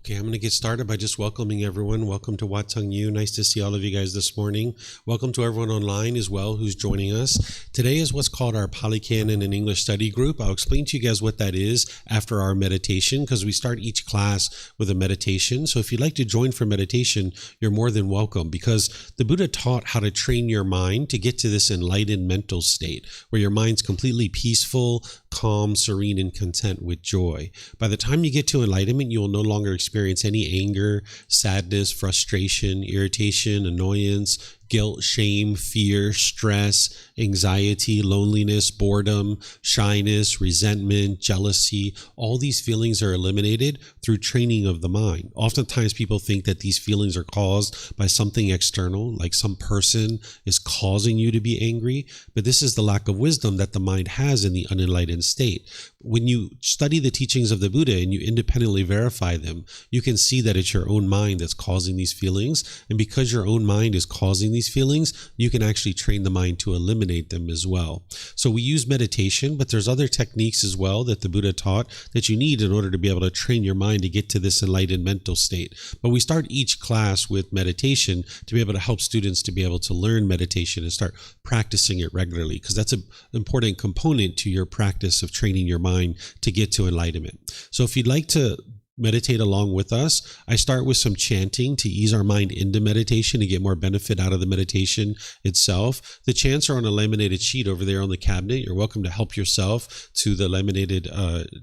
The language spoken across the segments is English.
Okay, I'm going to get started by just welcoming everyone. Welcome to Wat Tung. Nice to see all of you guys this morning. Welcome to everyone online as well who's joining us. Today is what's called our Pali Canon and English study group. I'll explain to you guys what that is after our meditation, because we start each class with a meditation. So if you'd like to join for meditation, you're more than welcome, because the Buddha taught how to train your mind to get to this enlightened mental state where your mind's completely peaceful, calm, serene, and content with joy. By the time you get to enlightenment, you will no longer experience any anger, sadness, frustration, irritation, annoyance, guilt, shame, fear, stress, anxiety, loneliness, boredom, shyness, resentment, jealousy. All these feelings are eliminated through training of the mind. Oftentimes people think that these feelings are caused by something external, like some person is causing you to be angry, but this is the lack of wisdom that the mind has in the unenlightened state. When you study the teachings of the Buddha and you independently verify them, you can see that it's your own mind that's causing these feelings, and because your own mind is causing these feelings, you can actually train the mind to eliminate them as well. So we use meditation, but there's other techniques as well that the Buddha taught that you need in order to be able to train your mind to get to this enlightened mental state. But we start each class with meditation to be able to help students to be able to learn meditation and start practicing it regularly, because that's an important component to your practice of training your mind to get to enlightenment. So if you'd like to meditate along with us, I start with some chanting to ease our mind into meditation and get more benefit out of the meditation itself. The chants are on a laminated sheet over there on the cabinet. You're welcome to help yourself to the laminated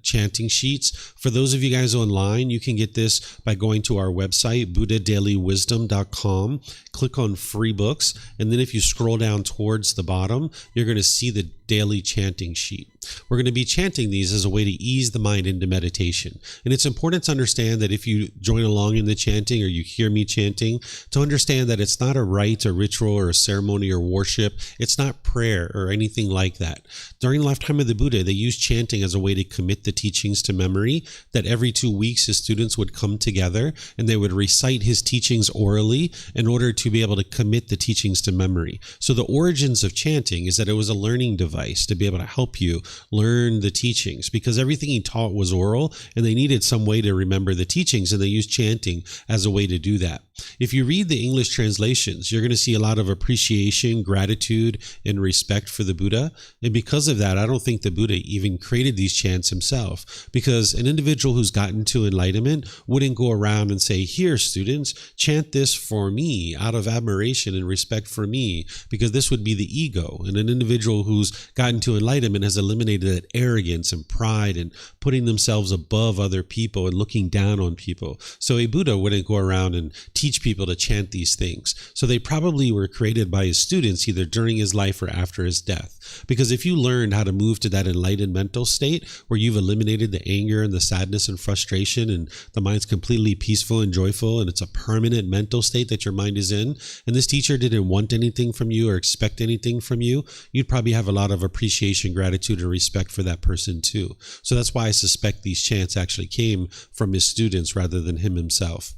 chanting sheets. For those of you guys online, you can get this by going to our website, buddhadailywisdom.com. Click on free books, and then if you scroll down towards the bottom, you're going to see the daily chanting sheet. We're going to be chanting these as a way to ease the mind into meditation. And it's important to understand that if you join along in the chanting or you hear me chanting, to understand that it's not a rite or ritual or a ceremony or worship. It's not prayer or anything like that. During the lifetime of the Buddha, they used chanting as a way to commit the teachings to memory, that every 2 weeks his students would come together and they would recite his teachings orally in order to be able to commit the teachings to memory. So the origins of chanting is that it was a learning device to be able to help you learn the teachings, because everything he taught was oral and they needed some way to remember the teachings, and they used chanting as a way to do that. If you read the English translations, you're going to see a lot of appreciation, gratitude, and respect for the Buddha. And because of that, I don't think the Buddha even created these chants himself, because an individual who's gotten to enlightenment wouldn't go around and say, "Here, students, chant this for me out of admiration and respect for me," because this would be the ego. And an individual who's gotten to enlightenment has eliminated that arrogance and pride and putting themselves above other people and looking down on people. So a Buddha wouldn't go around and teach people to chant these things. So they probably were created by his students either during his life or after his death. Because if you learned how to move to that enlightened mental state where you've eliminated the anger and the sadness and frustration, and the mind's completely peaceful and joyful, and it's a permanent mental state that your mind is in, and this teacher didn't want anything from you or expect anything from you, you'd probably have a lot of appreciation, gratitude, and respect for that person too. So that's why I suspect these chants actually came from his students rather than him himself.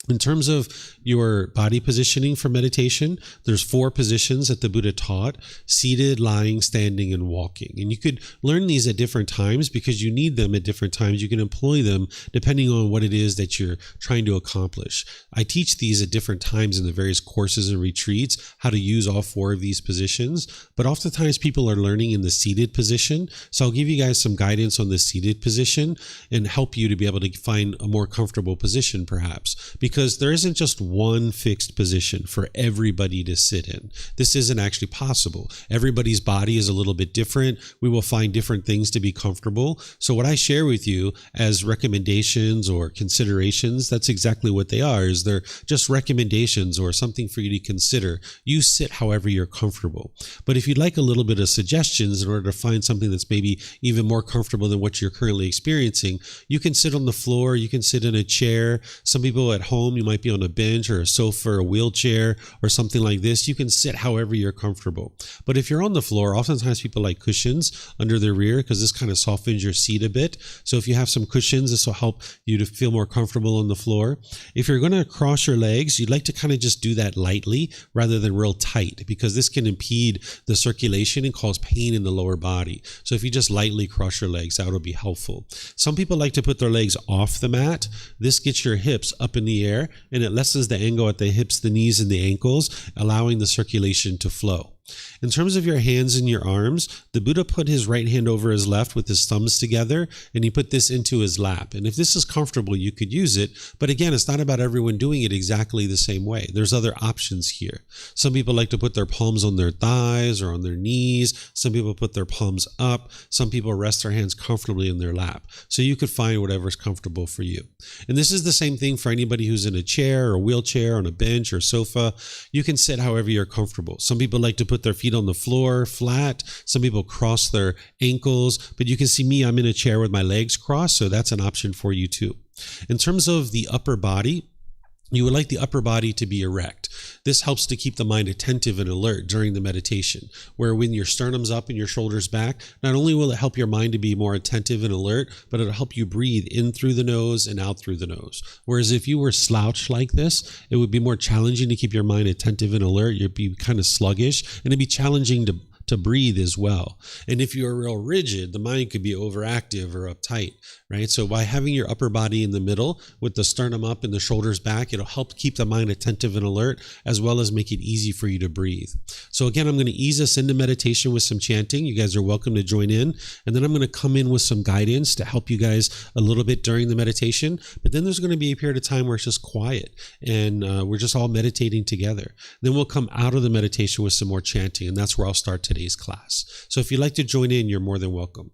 In terms of your body positioning for meditation, there's 4 positions that the Buddha taught: seated, lying, standing, and walking. And you could learn these at different times because you need them at different times. You can employ them depending on what it is that you're trying to accomplish. I teach these at different times in the various courses and retreats, how to use all 4 of these positions. But oftentimes people are learning in the seated position. So I'll give you guys some guidance on the seated position and help you to be able to find a more comfortable position perhaps. Because there isn't just one fixed position for everybody to sit in. This isn't actually possible. Everybody's body is a little bit different. We will find different things to be comfortable. So what I share with you as recommendations or considerations, that's exactly what they are. Is they're just recommendations or something for you to consider. You sit however you're comfortable. But if you'd like a little bit of suggestions in order to find something that's maybe even more comfortable than what you're currently experiencing, you can sit on the floor, you can sit in a chair. Some people at home home, you might be on a bench or a sofa or a wheelchair or something like this. You can sit however you're comfortable. But if you're on the floor, oftentimes people like cushions under their rear because this kind of softens your seat a bit. So if you have some cushions, this will help you to feel more comfortable on the floor. If you're going to cross your legs, you'd like to kind of just do that lightly rather than real tight, because this can impede the circulation and cause pain in the lower body. So if you just lightly cross your legs, that would be helpful. Some people like to put their legs off the mat. This gets your hips up in the air and it lessens the angle at the hips, the knees, and the ankles, allowing the circulation to flow. In terms of your hands and your arms, the Buddha put his right hand over his left with his thumbs together, and he put this into his lap. And if this is comfortable, you could use it. But again, it's not about everyone doing it exactly the same way. There's other options here. Some people like to put their palms on their thighs or on their knees. Some people put their palms up. Some people rest their hands comfortably in their lap. So you could find whatever's comfortable for you. And this is the same thing for anybody who's in a chair or wheelchair, on a bench or sofa. You can sit however you're comfortable. Some people like to put their feet on the floor flat. Some people cross their ankles, but you can see me, I'm in a chair with my legs crossed, so that's an option for you too. In terms of the upper body, you would like the upper body to be erect. This helps to keep the mind attentive and alert during the meditation, where when your sternum's up and your shoulders back, not only will it help your mind to be more attentive and alert, but it'll help you breathe in through the nose and out through the nose. Whereas if you were slouched like this, it would be more challenging to keep your mind attentive and alert. You'd be kind of sluggish, and it'd be challenging to breathe as well. And if you're real rigid, the mind could be overactive or uptight, right? So by having your upper body in the middle with the sternum up and the shoulders back, it'll help keep the mind attentive and alert, as well as make it easy for you to breathe. So again, I'm going to ease us into meditation with some chanting. You guys are welcome to join in. And then I'm going to come in with some guidance to help you guys a little bit during the meditation. But then there's going to be a period of time where it's just quiet and we're just all meditating together. Then we'll come out of the meditation with some more chanting, and that's where I'll start today's class. So if you'd like to join in, you're more than welcome.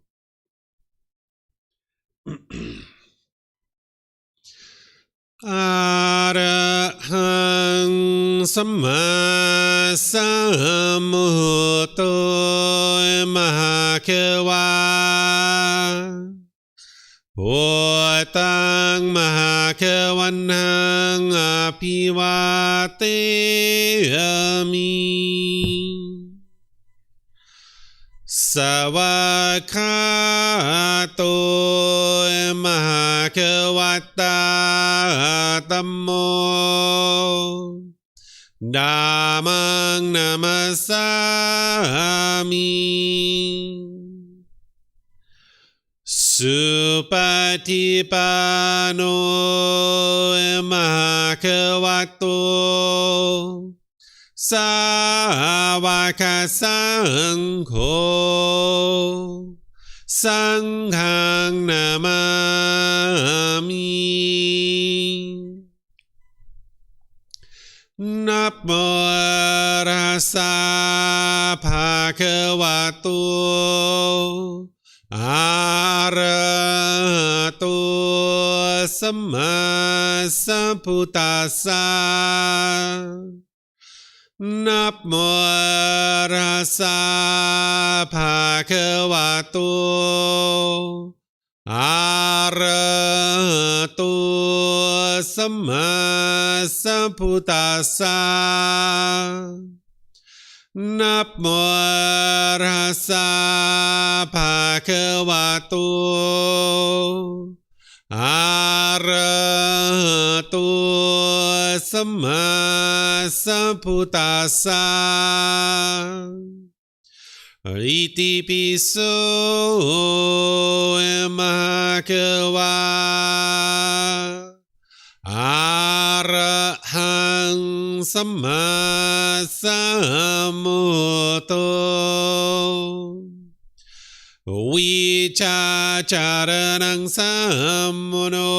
Arahang Samma Sambuddho Mahakawa Wat Tung Mahakawanang Apivateyami Savakato Mahakawata Tammo Dhammang Namasami Supatipano Mahakavato Sāvaka Sangho Sanghang Namami Namo Rasa Bhagavato Arahato Samma Sambuddhassa Namo Rasa Bhagavato Arahato Samma Sambuddhassa Namo Rasa Bhagavato Arahato Samma Sambuddhassa Iti piso Mahakawa Arahang Samma Sambuddho Vicacaranang Sammuno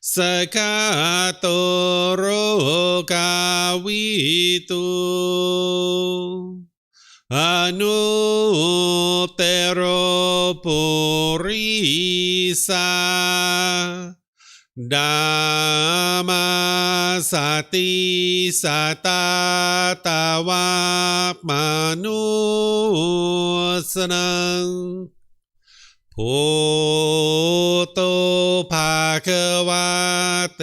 Sakato Rogavitu Anuttaro Purisa Dhamma Sati Satatawa Manusanang Poto Bhagavate.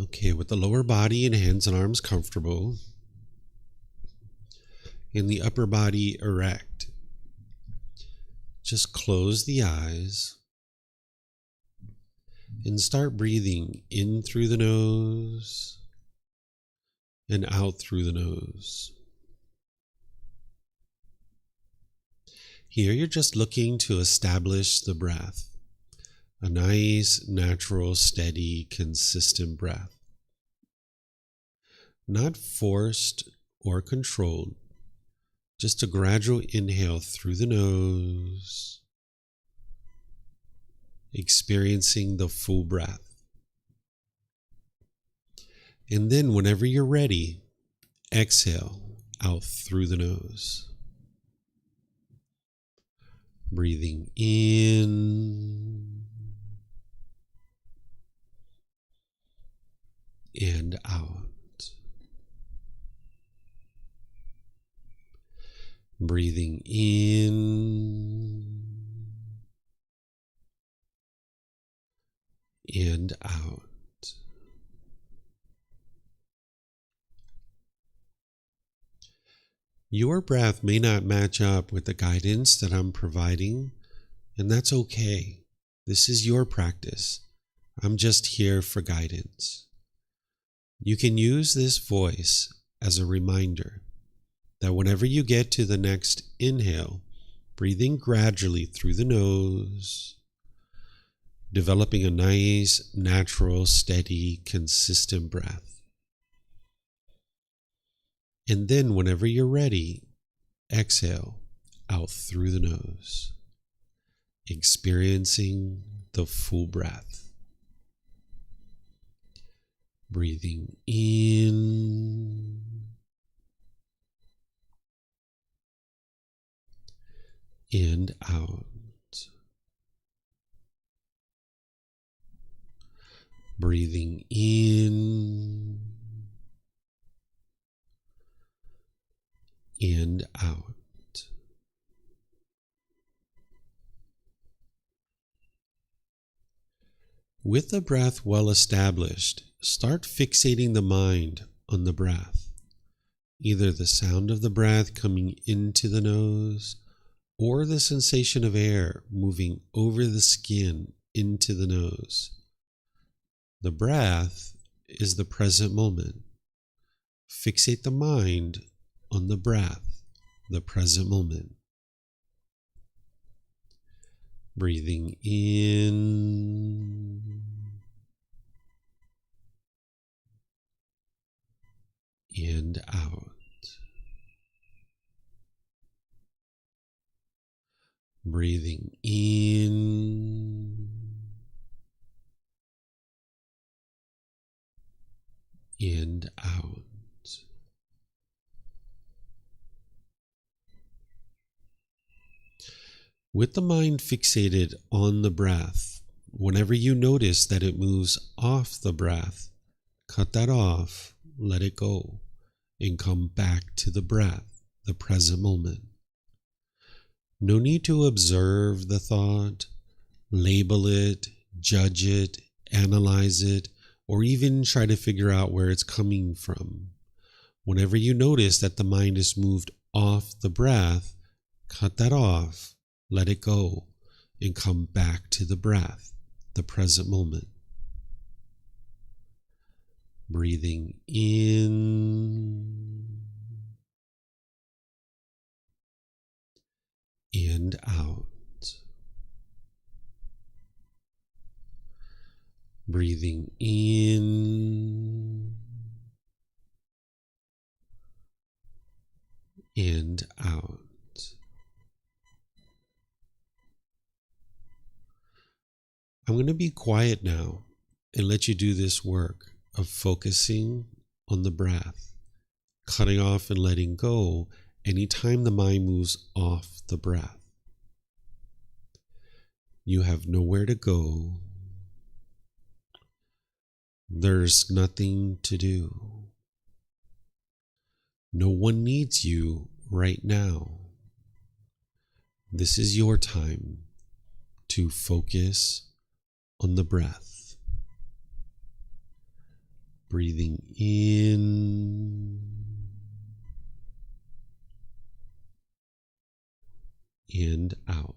Okay, with the lower body and hands and arms comfortable, and the upper body erect, just close the eyes and start breathing in through the nose and out through the nose. Here you're just looking to establish the breath, a nice, natural, steady, consistent breath. Not forced or controlled, just a gradual inhale through the nose, experiencing the full breath. And then whenever you're ready, exhale out through the nose. Breathing in and out. Breathing in and out. Your breath may not match up with the guidance that I'm providing, and that's okay. This is your practice. I'm just here for guidance. You can use this voice as a reminder that whenever you get to the next inhale, breathing gradually through the nose, developing a nice, natural, steady, consistent breath. And then whenever you're ready, exhale out through the nose, experiencing the full breath. Breathing in and out. Breathing in and out. With the breath well established, start fixating the mind on the breath, either the sound of the breath coming into the nose or the sensation of air moving over the skin into the nose. The breath is the present moment. Fixate the mind on the breath, the present moment. Breathing in and out. Breathing in and out. With the mind fixated on the breath, whenever you notice that it moves off the breath, cut that off, let it go, and come back to the breath, the present moment. No need to observe the thought, label it, judge it, analyze it, or even try to figure out where it's coming from. Whenever you notice that the mind is moved off the breath, cut that off, let it go, and come back to the breath, the present moment. Breathing in and out. Breathing in and out. I'm going to be quiet now and let you do this work of focusing on the breath, cutting off and letting go anytime the mind moves off the breath. You have nowhere to go. There's nothing to do. No one needs you right now. This is your time to focus on the breath. Breathing in and out.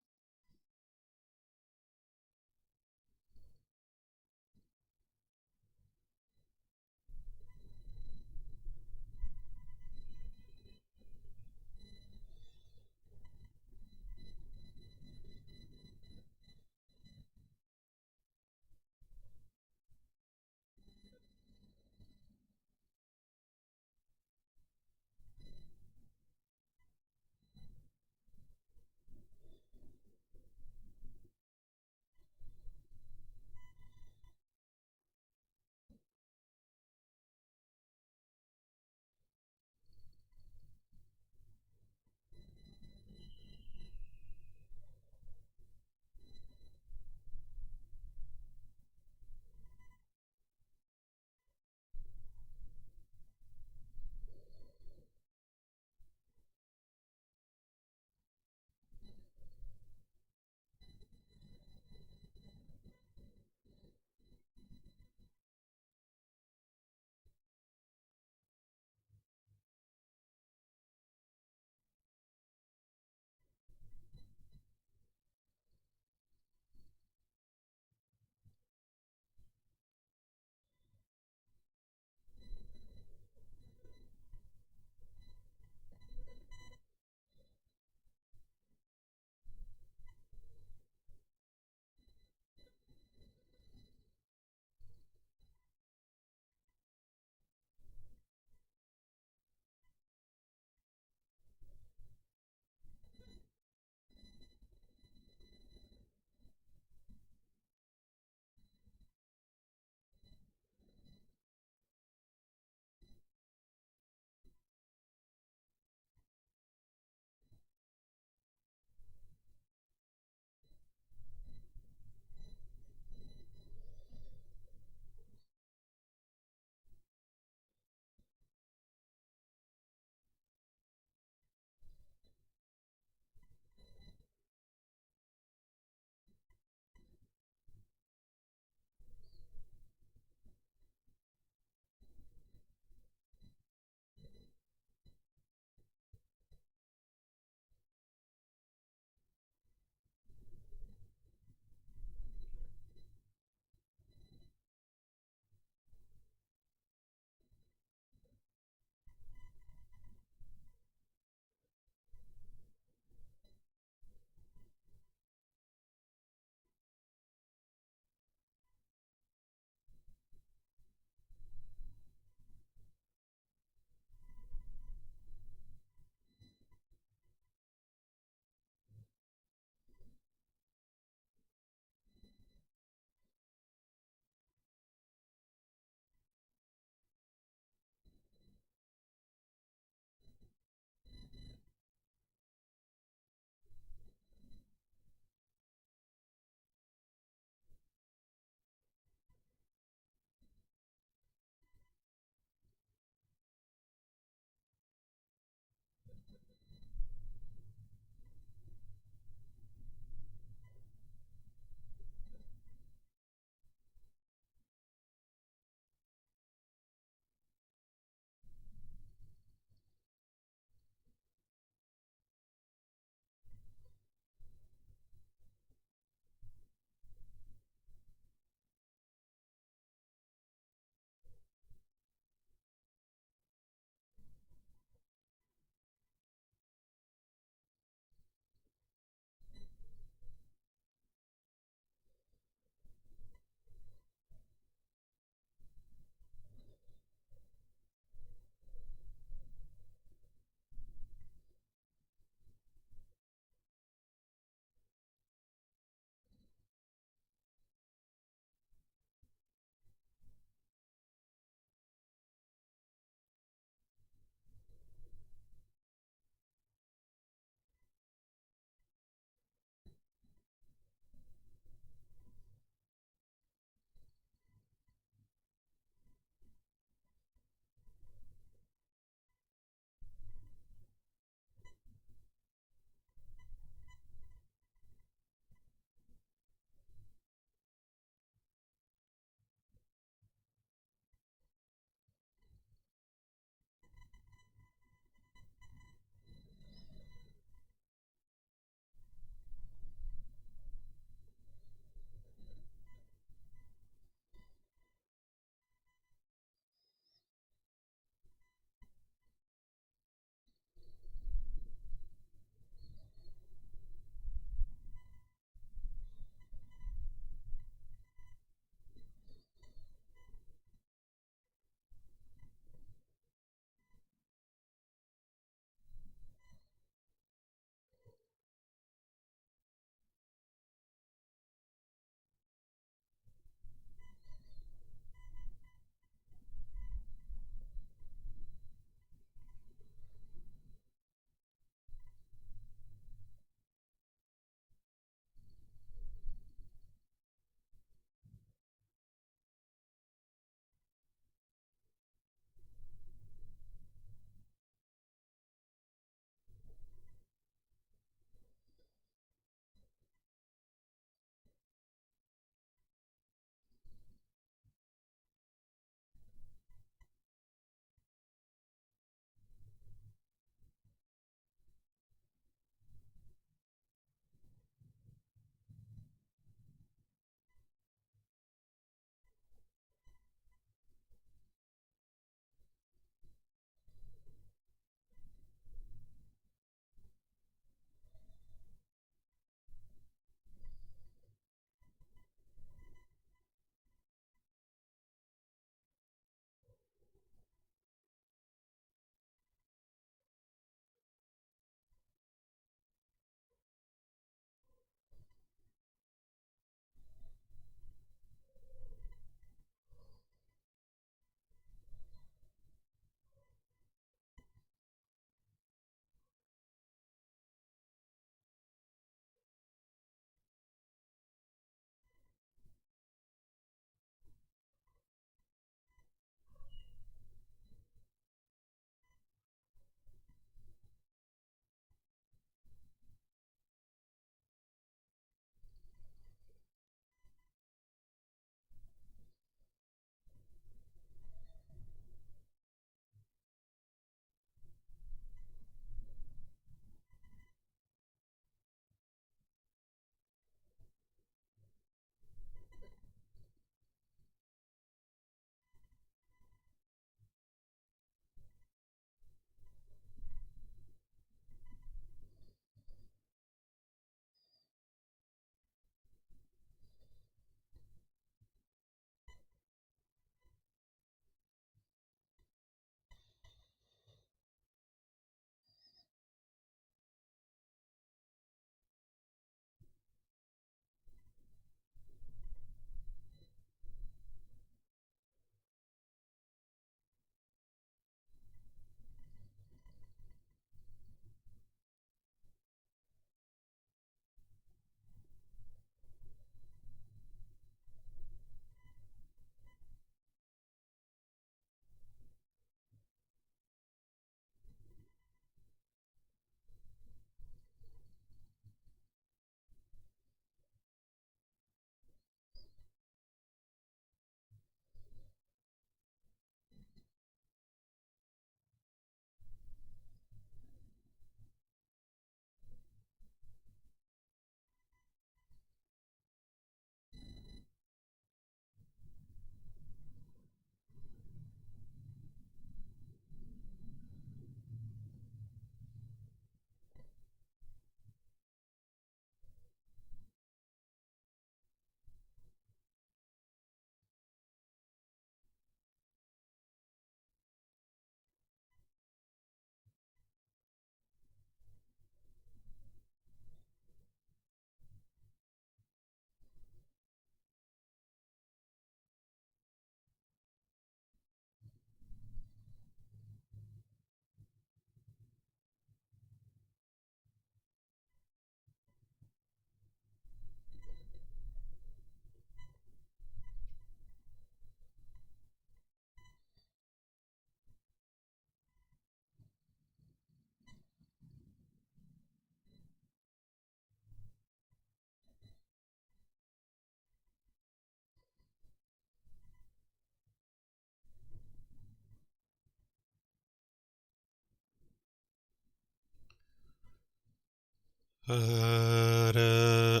Arahang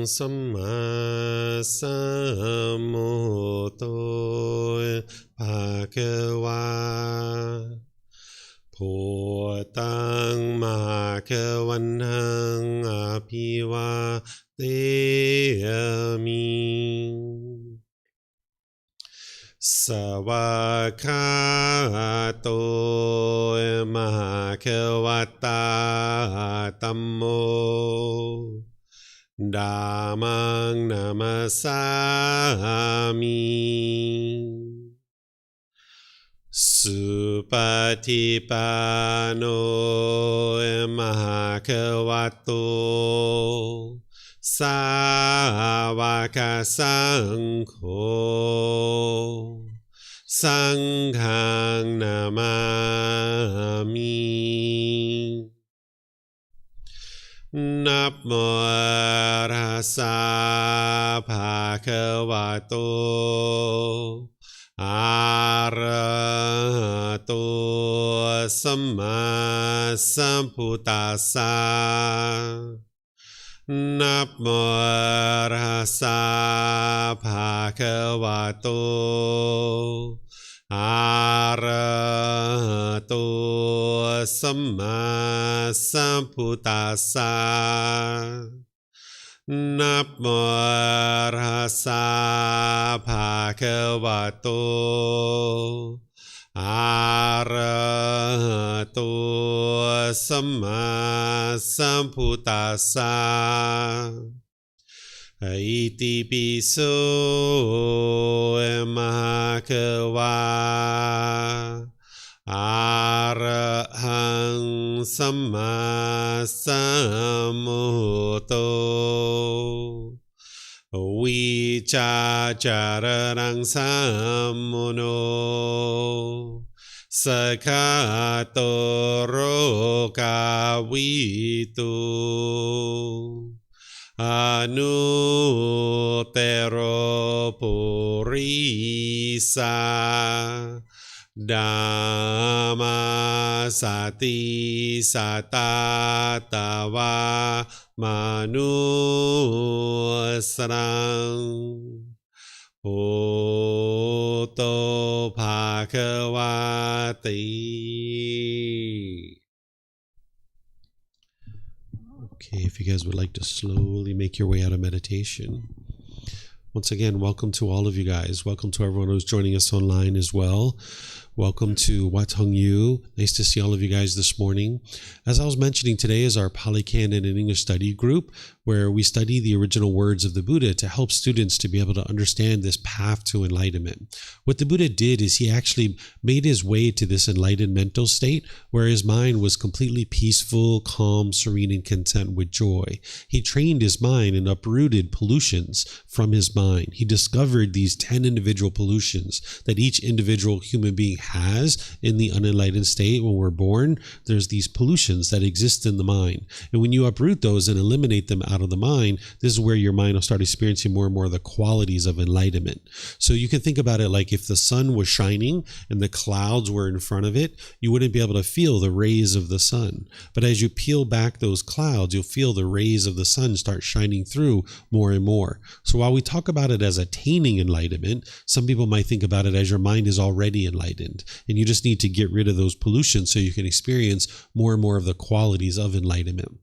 Samma Sambuddho Bhagava Putang Bhagavanang Abhivadeyami Savakato Bhagavata Dhammo Dhammang Namasami Supatipano Bhagavato Savaka Sangho Sanghang Namami Namo Rasa Bhagavato Arahato Samma Sambuddhassa Namo Rasa Bhagavato Arahato Samma Sambuddhassa Namo Rasa Bhagavato Arahato Samma Sambuddhassa Iti piso Bhagava Arahang Samma Sambuddho Vicacarang Sammuno Sakato Rokavitu Anutero Purisa Dhamma Sati Satatava Manusrang Bhutto Bhagavati. Okay, if you guys would like to slowly make your way out of meditation. Once again, welcome to all of you guys. Welcome to everyone who's joining us online as well. Welcome to Wat Tung. Nice to see all of you guys this morning. As I was mentioning, today is our Pali Canon and English study group, where we study the original words of the Buddha to help students to be able to understand this path to enlightenment. What the Buddha did is he actually made his way to this enlightened mental state where his mind was completely peaceful, calm, serene, and content with joy. He trained his mind and uprooted pollutions from his mind. He discovered these 10 individual pollutions that each individual human being has in the unenlightened state. When we're born, there's these pollutions that exist in the mind. And when you uproot those and eliminate them out of the mind, this is where your mind will start experiencing more and more of the qualities of enlightenment. So you can think about it like if the sun was shining and the clouds were in front of it, you wouldn't be able to feel the rays of the sun. But as you peel back those clouds, you'll feel the rays of the sun start shining through more and more. So while we talk about it as attaining enlightenment, some people might think about it as your mind is already enlightened. And you just need to get rid of those pollutions so you can experience more and more of the qualities of enlightenment.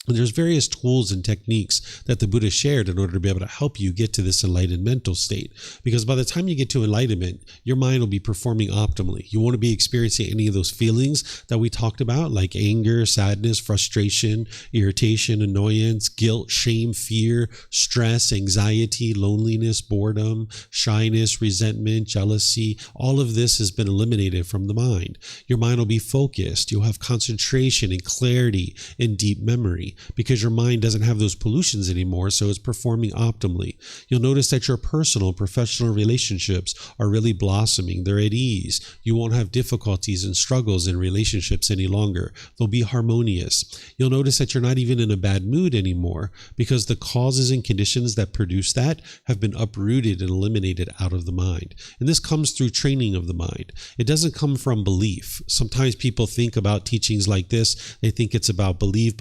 And there's various tools and techniques that the Buddha shared in order to be able to help you get to this enlightened mental state. Because by the time you get to enlightenment, your mind will be performing optimally. You won't be experiencing any of those feelings that we talked about, like anger, sadness, frustration, irritation, annoyance, guilt, shame, fear, stress, anxiety, loneliness, boredom, shyness, resentment, jealousy. All of this has been eliminated from the mind. Your mind will be focused. You'll have concentration and clarity and deep memory. differently because your mind doesn't have those pollutions anymore, so it's performing optimally. You'll notice that your personal, professional relationships are really blossoming. They're at ease. You won't have difficulties and struggles in relationships any longer. They'll be harmonious. You'll notice that you're not even in a bad mood anymore because the causes and conditions that produce that have been uprooted and eliminated out of the mind. And this comes through training of the mind. It doesn't come from belief. Sometimes people think about teachings like this. They think it's about believe,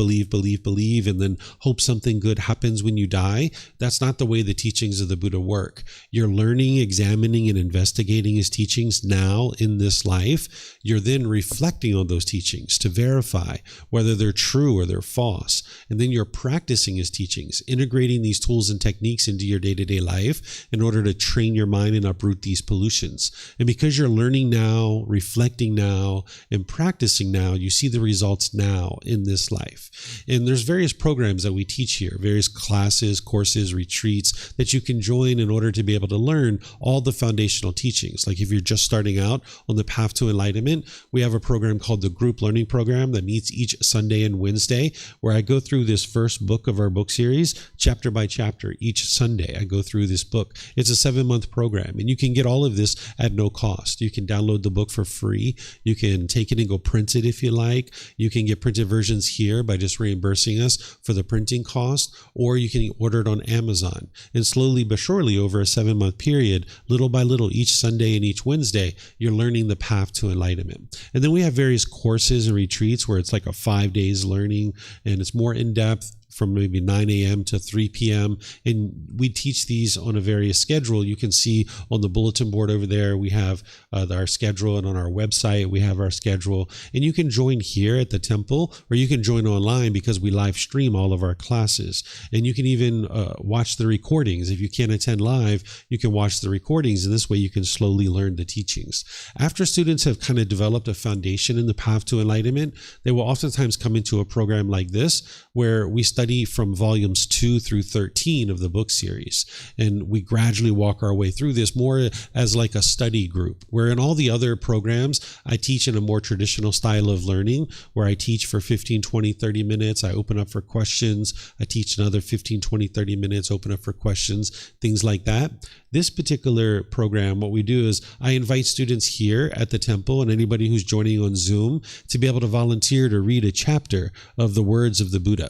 and then hope something good happens when you die. That's not the way the teachings of the Buddha work. You're learning, examining, and investigating his teachings now in this life. You're then reflecting on those teachings to verify whether they're true or they're false. And then you're practicing his teachings, integrating these tools and techniques into your day-to-day life in order to train your mind and uproot these pollutions. And because you're learning now, reflecting now, and practicing now, you see the results now in this life. And there's various programs that we teach here, various classes, courses, retreats that you can join in order to be able to learn all the foundational teachings. Like if you're just starting out on the path to enlightenment, we have a program called the Group Learning Program that meets each Sunday and Wednesday, where I go through this first book of our book series, chapter by chapter. Each Sunday, I go through this book. It's a 7-month program, and you can get all of this at no cost. You can download the book for free. You can take it and go print it if you like. You can get printed versions here by just reimbursing us for the printing cost, or you can order it on Amazon. And slowly but surely, over a 7-month period, little by little, each Sunday and each Wednesday, you're learning the path to enlightenment. And then we have various courses and retreats where it's like a 5 days learning, and it's more in-depth, from maybe 9 a.m. to 3 p.m. And we teach these on a various schedule. You can see on the bulletin board over there, we have our schedule, and on our website, we have our schedule. And you can join here at the temple, or you can join online because we live stream all of our classes. And you can even watch the recordings. If you can't attend live, you can watch the recordings, and this way you can slowly learn the teachings. After students have kind of developed a foundation in the path to enlightenment, they will oftentimes come into a program like this, where we study from volumes 2 through 13 of the book series. And we gradually walk our way through this more as like a study group, where in all the other programs, I teach in a more traditional style of learning, where I teach for 15, 20, 30 minutes. I open up for questions. I teach another 15, 20, 30 minutes, open up for questions, things like that. This particular program, what we do is I invite students here at the temple and anybody who's joining on Zoom to be able to volunteer to read a chapter of the words of the Buddha.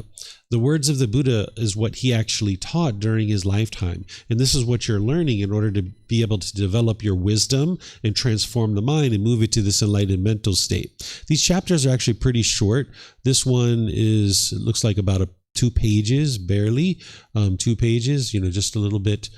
The words of the Buddha is what he actually taught during his lifetime. And this is what you're learning in order to be able to develop your wisdom and transform the mind and move it to this enlightened mental state. These chapters are actually pretty short. This one looks like about 2 pages, barely 2 pages, just a little bit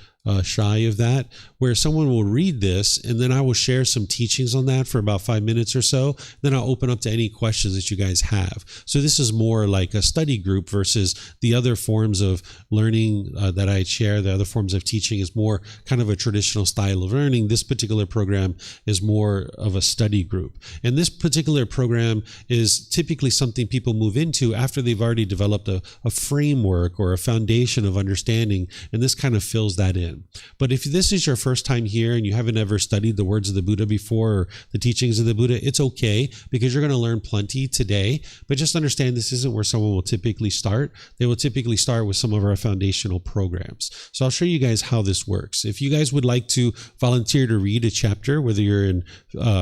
shy of that, where someone will read this, and then I will share some teachings on that for about 5 minutes or so. Then I'll open up to any questions that you guys have. So this is more like a study group versus the other forms of learning that I share. The other forms of teaching is more kind of a traditional style of learning. This particular program is more of a study group. And this particular program is typically something people move into after they've already developed a framework or a foundation of understanding, and this kind of fills that in. But if this is your first time here and you haven't ever studied the words of the Buddha before or the teachings of the Buddha, it's okay, because you're going to learn plenty today. But just understand this isn't where someone will typically start. They will typically start with some of our foundational programs. So I'll show you guys how this works. If you guys would like to volunteer to read a chapter, whether you're in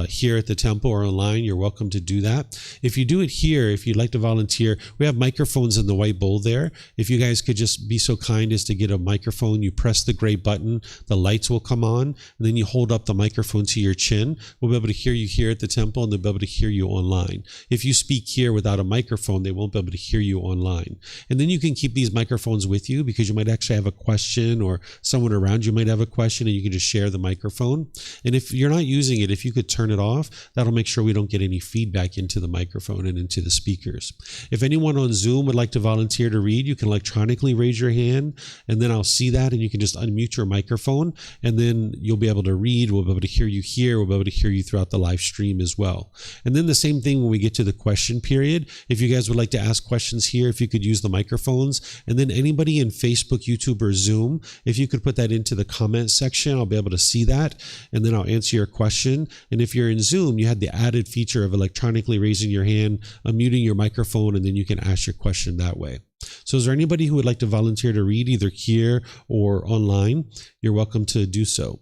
here at the temple or online, you're welcome to do that. If you do it here, if you'd like to volunteer, we have microphones in the white bowl there. If you guys could just be so kind as to get a microphone, you press the gray button, the lights will come on, and then you hold up the microphone to your chin. We'll be able to hear you here at the temple, and they'll be able to hear you online. If you speak here without a microphone, they won't be able to hear you online. And then you can keep these microphones with you, because you might actually have a question, or someone around you might have a question, and you can just share the microphone. And if you're not using it, if you could turn it off, that'll make sure we don't get any feedback into the microphone and into the speakers. If anyone on Zoom would like to volunteer to read, you can electronically raise your hand, and then I'll see that, and you can just unmute your microphone, and then you'll be able to read. We'll be able to hear you here. We'll be able to hear you throughout the live stream as well. And then the same thing when we get to the question period. If you guys would like to ask questions here, if you could use the microphones, and then anybody in Facebook, YouTube, or Zoom, if you could put that into the comment section, I'll be able to see that, and then I'll answer your question. And if you're in Zoom, you had the added feature of electronically raising your hand, unmuting your microphone, and then you can ask your question that way. So is there anybody who would like to volunteer to read either here or online? You're welcome to do so.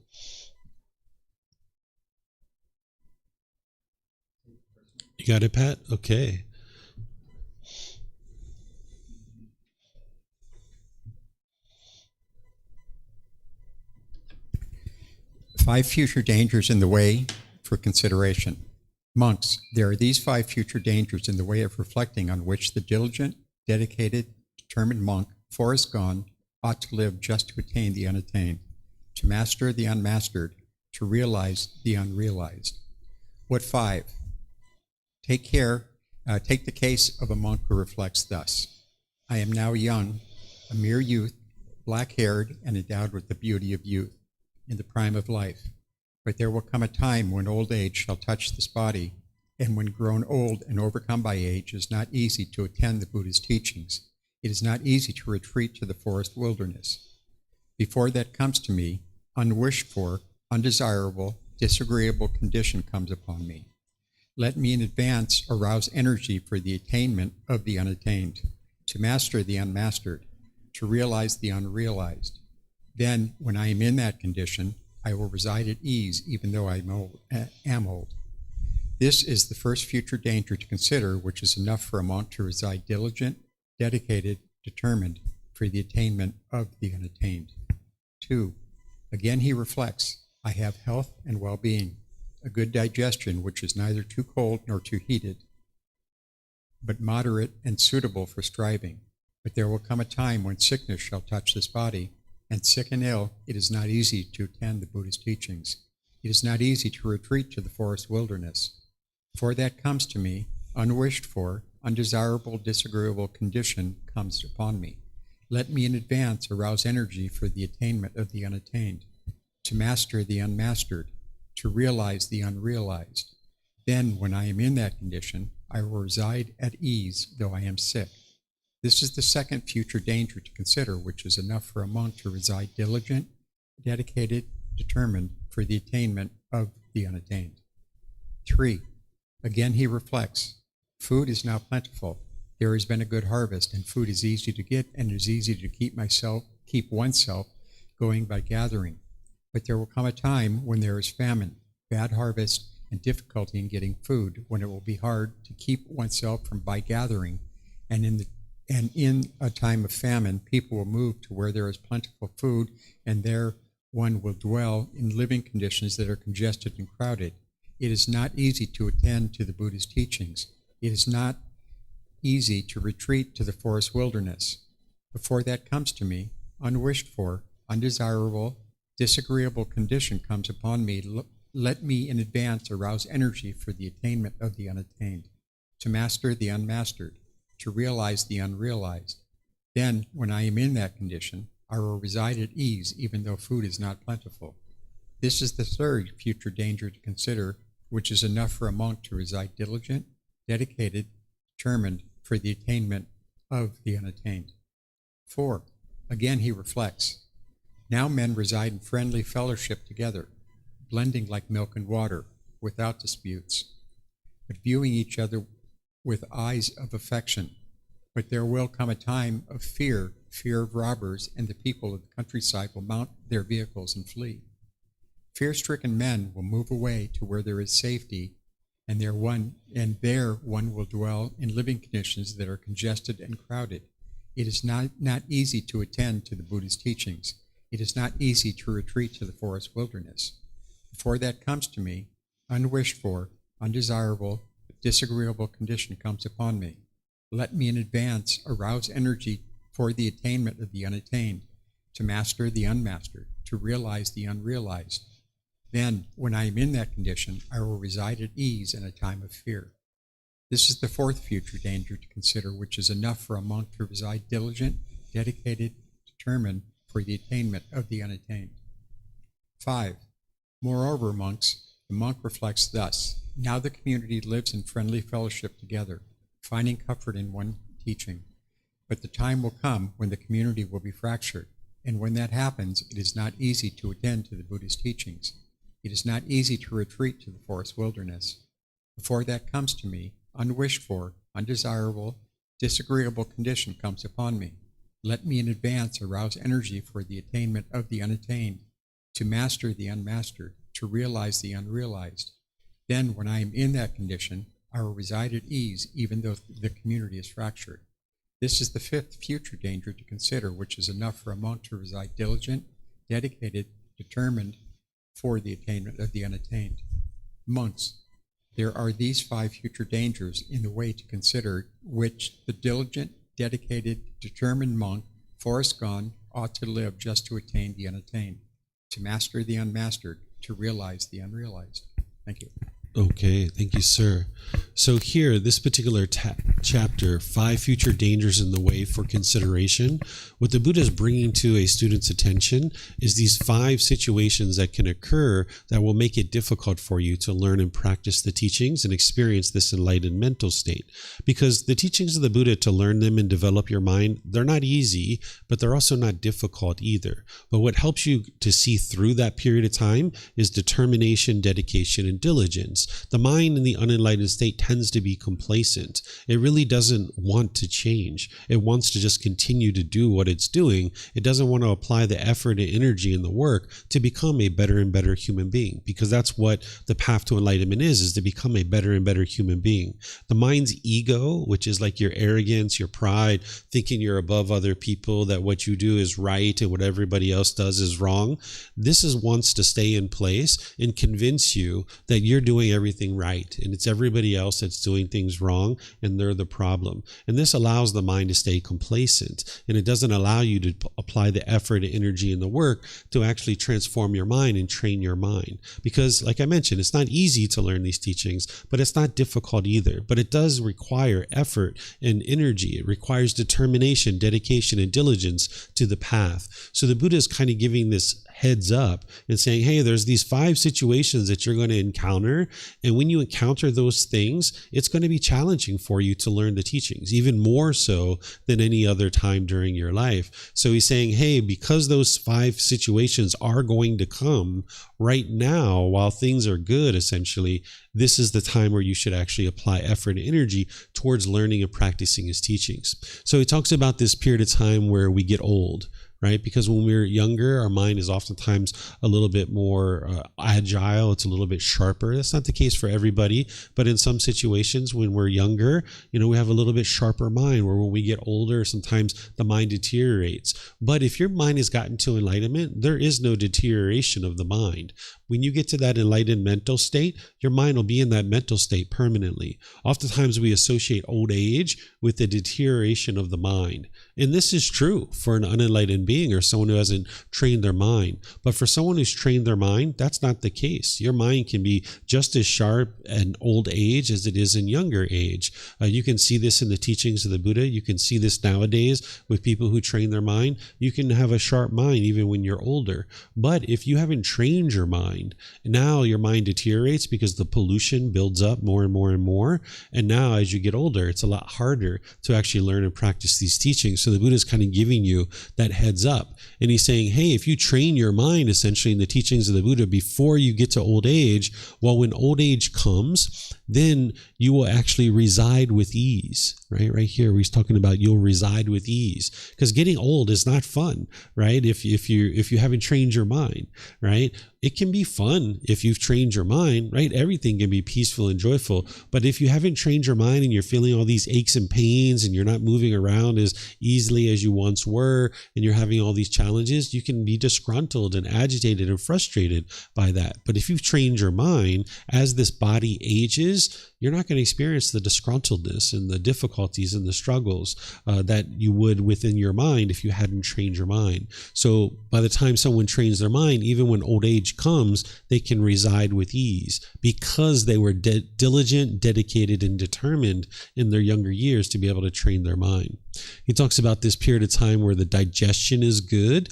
You got it, Pat? Okay. Five future dangers in the way for consideration. Monks, there are these 5 future dangers in the way of reflecting on which the diligent, dedicated, determined monk, forest gone, ought to live just to attain the unattained, to master the unmastered, to realize the unrealized. What 5? Take the case of a monk who reflects thus. I am now young, a mere youth, black-haired and endowed with the beauty of youth, in the prime of life. But there will come a time when old age shall touch this body, and when grown old and overcome by age, it is not easy to attend the Buddha's teachings. It is not easy to retreat to the forest wilderness. Before that comes to me, unwished for, undesirable, disagreeable condition comes upon me. Let me in advance arouse energy for the attainment of the unattained, to master the unmastered, to realize the unrealized. Then, when I am in that condition, I will reside at ease, even though I am old. This is the first future danger to consider, which is enough for a monk to reside diligent, dedicated, determined for the attainment of the unattained. 2. Again he reflects, I have health and well-being, a good digestion which is neither too cold nor too heated, but moderate and suitable for striving. But there will come a time when sickness shall touch this body, and sick and ill, it is not easy to attend the Buddha's teachings. It is not easy to retreat to the forest wilderness. Before that comes to me, unwished for, undesirable, disagreeable condition comes upon me. Let me in advance arouse energy for the attainment of the unattained, to master the unmastered, to realize the unrealized. Then, when I am in that condition, I will reside at ease, though I am sick. This is the second future danger to consider, which is enough for a monk to reside diligent, dedicated, determined for the attainment of the unattained. 3. Again he reflects, food is now plentiful. There has been a good harvest, and food is easy to get, and it is easy to keep oneself going by gathering. But there will come a time when there is famine, bad harvest, and difficulty in getting food, when it will be hard to keep oneself from by gathering, and in a time of famine, people will move to where there is plentiful food, and there one will dwell in living conditions that are congested and crowded. It is not easy to attend to the Buddha's teachings. It is not easy to retreat to the forest wilderness. Before that comes to me, unwished for, undesirable, disagreeable condition comes upon me. Let me in advance arouse energy for the attainment of the unattained, to master the unmastered, to realize the unrealized. Then, when I am in that condition, I will reside at ease, even though food is not plentiful. This is the third future danger to consider, which is enough for a monk to reside diligent, dedicated, determined for the attainment of the unattained. 4. Again he reflects, now men reside in friendly fellowship together, blending like milk and water, without disputes, but viewing each other with eyes of affection. But there will come a time of fear of robbers, and the people of the countryside will mount their vehicles and flee. Fear-stricken men will move away to where there is safety, and there one will dwell in living conditions that are congested and crowded. It is not easy to attend to the Buddha's teachings. It is not easy to retreat to the forest wilderness. Before that comes to me, unwished for, undesirable, disagreeable condition comes upon me. Let me in advance arouse energy for the attainment of the unattained, to master the unmastered, to realize the unrealized. Then, when I am in that condition, I will reside at ease in a time of fear. This is the fourth future danger to consider, which is enough for a monk to reside diligent, dedicated, determined for the attainment of the unattained. 5. Moreover, monks, the monk reflects thus, now the community lives in friendly fellowship together, finding comfort in one teaching. But the time will come when the community will be fractured, and when that happens, it is not easy to attend to the Buddha's teachings. It is not easy to retreat to the forest wilderness. Before that comes to me, unwished for, undesirable, disagreeable condition comes upon me. Let me in advance arouse energy for the attainment of the unattained, to master the unmastered, to realize the unrealized. Then, when I am in that condition, I will reside at ease, even though the community is fractured. This is the fifth future danger to consider, which is enough for a monk to reside diligent, dedicated, determined for the attainment of the unattained. Monks, there are these five future dangers in the way to consider, which the diligent, dedicated, determined monk, forest gone, ought to live just to attain the unattained, to master the unmastered, to realize the unrealized. Thank you. Okay, thank you, sir. So here, this particular chapter, 5 future dangers in the way for consideration, what the Buddha is bringing to a student's attention is these 5 situations that can occur that will make it difficult for you to learn and practice the teachings and experience this enlightened mental state. Because the teachings of the Buddha, to learn them and develop your mind, they're not easy, but they're also not difficult either. But what helps you to see through that period of time is determination, dedication, and diligence. The mind in the unenlightened state tends to be complacent. It really doesn't want to change. It wants to just continue to do what it's doing. It doesn't want to apply the effort and energy and the work to become a better and better human being, because that's what the path to enlightenment is to become a better and better human being. The mind's ego, which is like your arrogance, your pride, thinking you're above other people, that what you do is right and what everybody else does is wrong. This wants to stay in place and convince you that you're doing everything right and it's everybody else that's doing things wrong and they're the problem. And this allows the mind to stay complacent, and it doesn't allow you to apply the effort, energy, and the work to actually transform your mind and train your mind. Because like I mentioned, it's not easy to learn these teachings, but it's not difficult either. But it does require effort and energy. It requires determination, dedication, and diligence to the path. So the Buddha is kind of giving this heads up and saying, hey, there's these 5 situations that you're going to encounter. And when you encounter those things, it's going to be challenging for you to learn the teachings, even more so than any other time during your life. So he's saying, hey, because those 5 situations are going to come right now, while things are good, essentially, this is the time where you should actually apply effort and energy towards learning and practicing his teachings. So he talks about this period of time where we get old, right? Because when we're younger, our mind is oftentimes a little bit more agile. It's a little bit sharper. That's not the case for everybody, but in some situations when we're younger, we have a little bit sharper mind, where when we get older, sometimes the mind deteriorates. But if your mind has gotten to enlightenment, there is no deterioration of the mind. When you get to that enlightened mental state, your mind will be in that mental state permanently. Oftentimes we associate old age with the deterioration of the mind. And this is true for an unenlightened being or someone who hasn't trained their mind. But for someone who's trained their mind, that's not the case. Your mind can be just as sharp in old age as it is in younger age. You can see this in the teachings of the Buddha. You can see this nowadays with people who train their mind. You can have a sharp mind even when you're older. But if you haven't trained your mind, now your mind deteriorates because the pollution builds up more and more and more. And now as you get older, it's a lot harder to actually learn and practice these teachings. So the Buddha is kind of giving you that heads up. And he's saying, hey, if you train your mind essentially in the teachings of the Buddha before you get to old age, well, when old age comes, then you will actually reside with ease, right? Right here, he's talking about you'll reside with ease, because getting old is not fun, right? If you haven't trained your mind, right? It can be fun if you've trained your mind, right? Everything can be peaceful and joyful. But if you haven't trained your mind and you're feeling all these aches and pains and you're not moving around as easily as you once were, and you're having all these challenges, you can be disgruntled and agitated and frustrated by that. But if you've trained your mind, as this body ages, you're not going to experience the disgruntledness and the difficulties and the struggles that you would within your mind if you hadn't trained your mind. So by the time someone trains their mind, even when old age comes, they can reside with ease because they were diligent, dedicated, and determined in their younger years to be able to train their mind. He talks about this period of time where the digestion is good.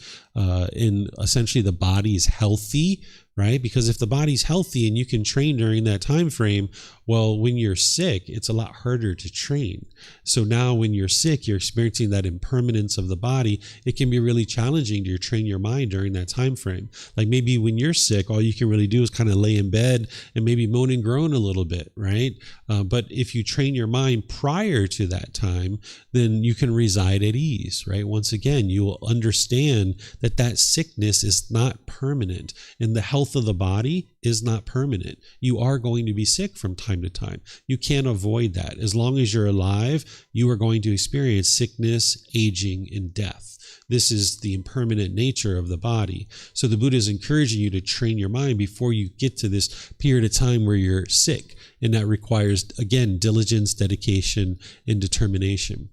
in essentially the body is healthy, right? Because if the body's healthy and you can train during that time frame, well, when you're sick, it's a lot harder to train. So now when you're sick, you're experiencing that impermanence of the body. It can be really challenging to train your mind during that time frame. Like maybe when you're sick, all you can really do is kind of lay in bed and maybe moan and groan a little bit, right? But if you train your mind prior to that time, then you can reside at ease, right? Once again, you will understand that that sickness is not permanent, and the health of the body is not permanent. You are going to be sick from time to time. You can't avoid that. As long as you're alive, you are going to experience sickness, aging, and death. This is the impermanent nature of the body. So the Buddha is encouraging you to train your mind before you get to this period of time where you're sick. And that requires, again, diligence, dedication, and determination.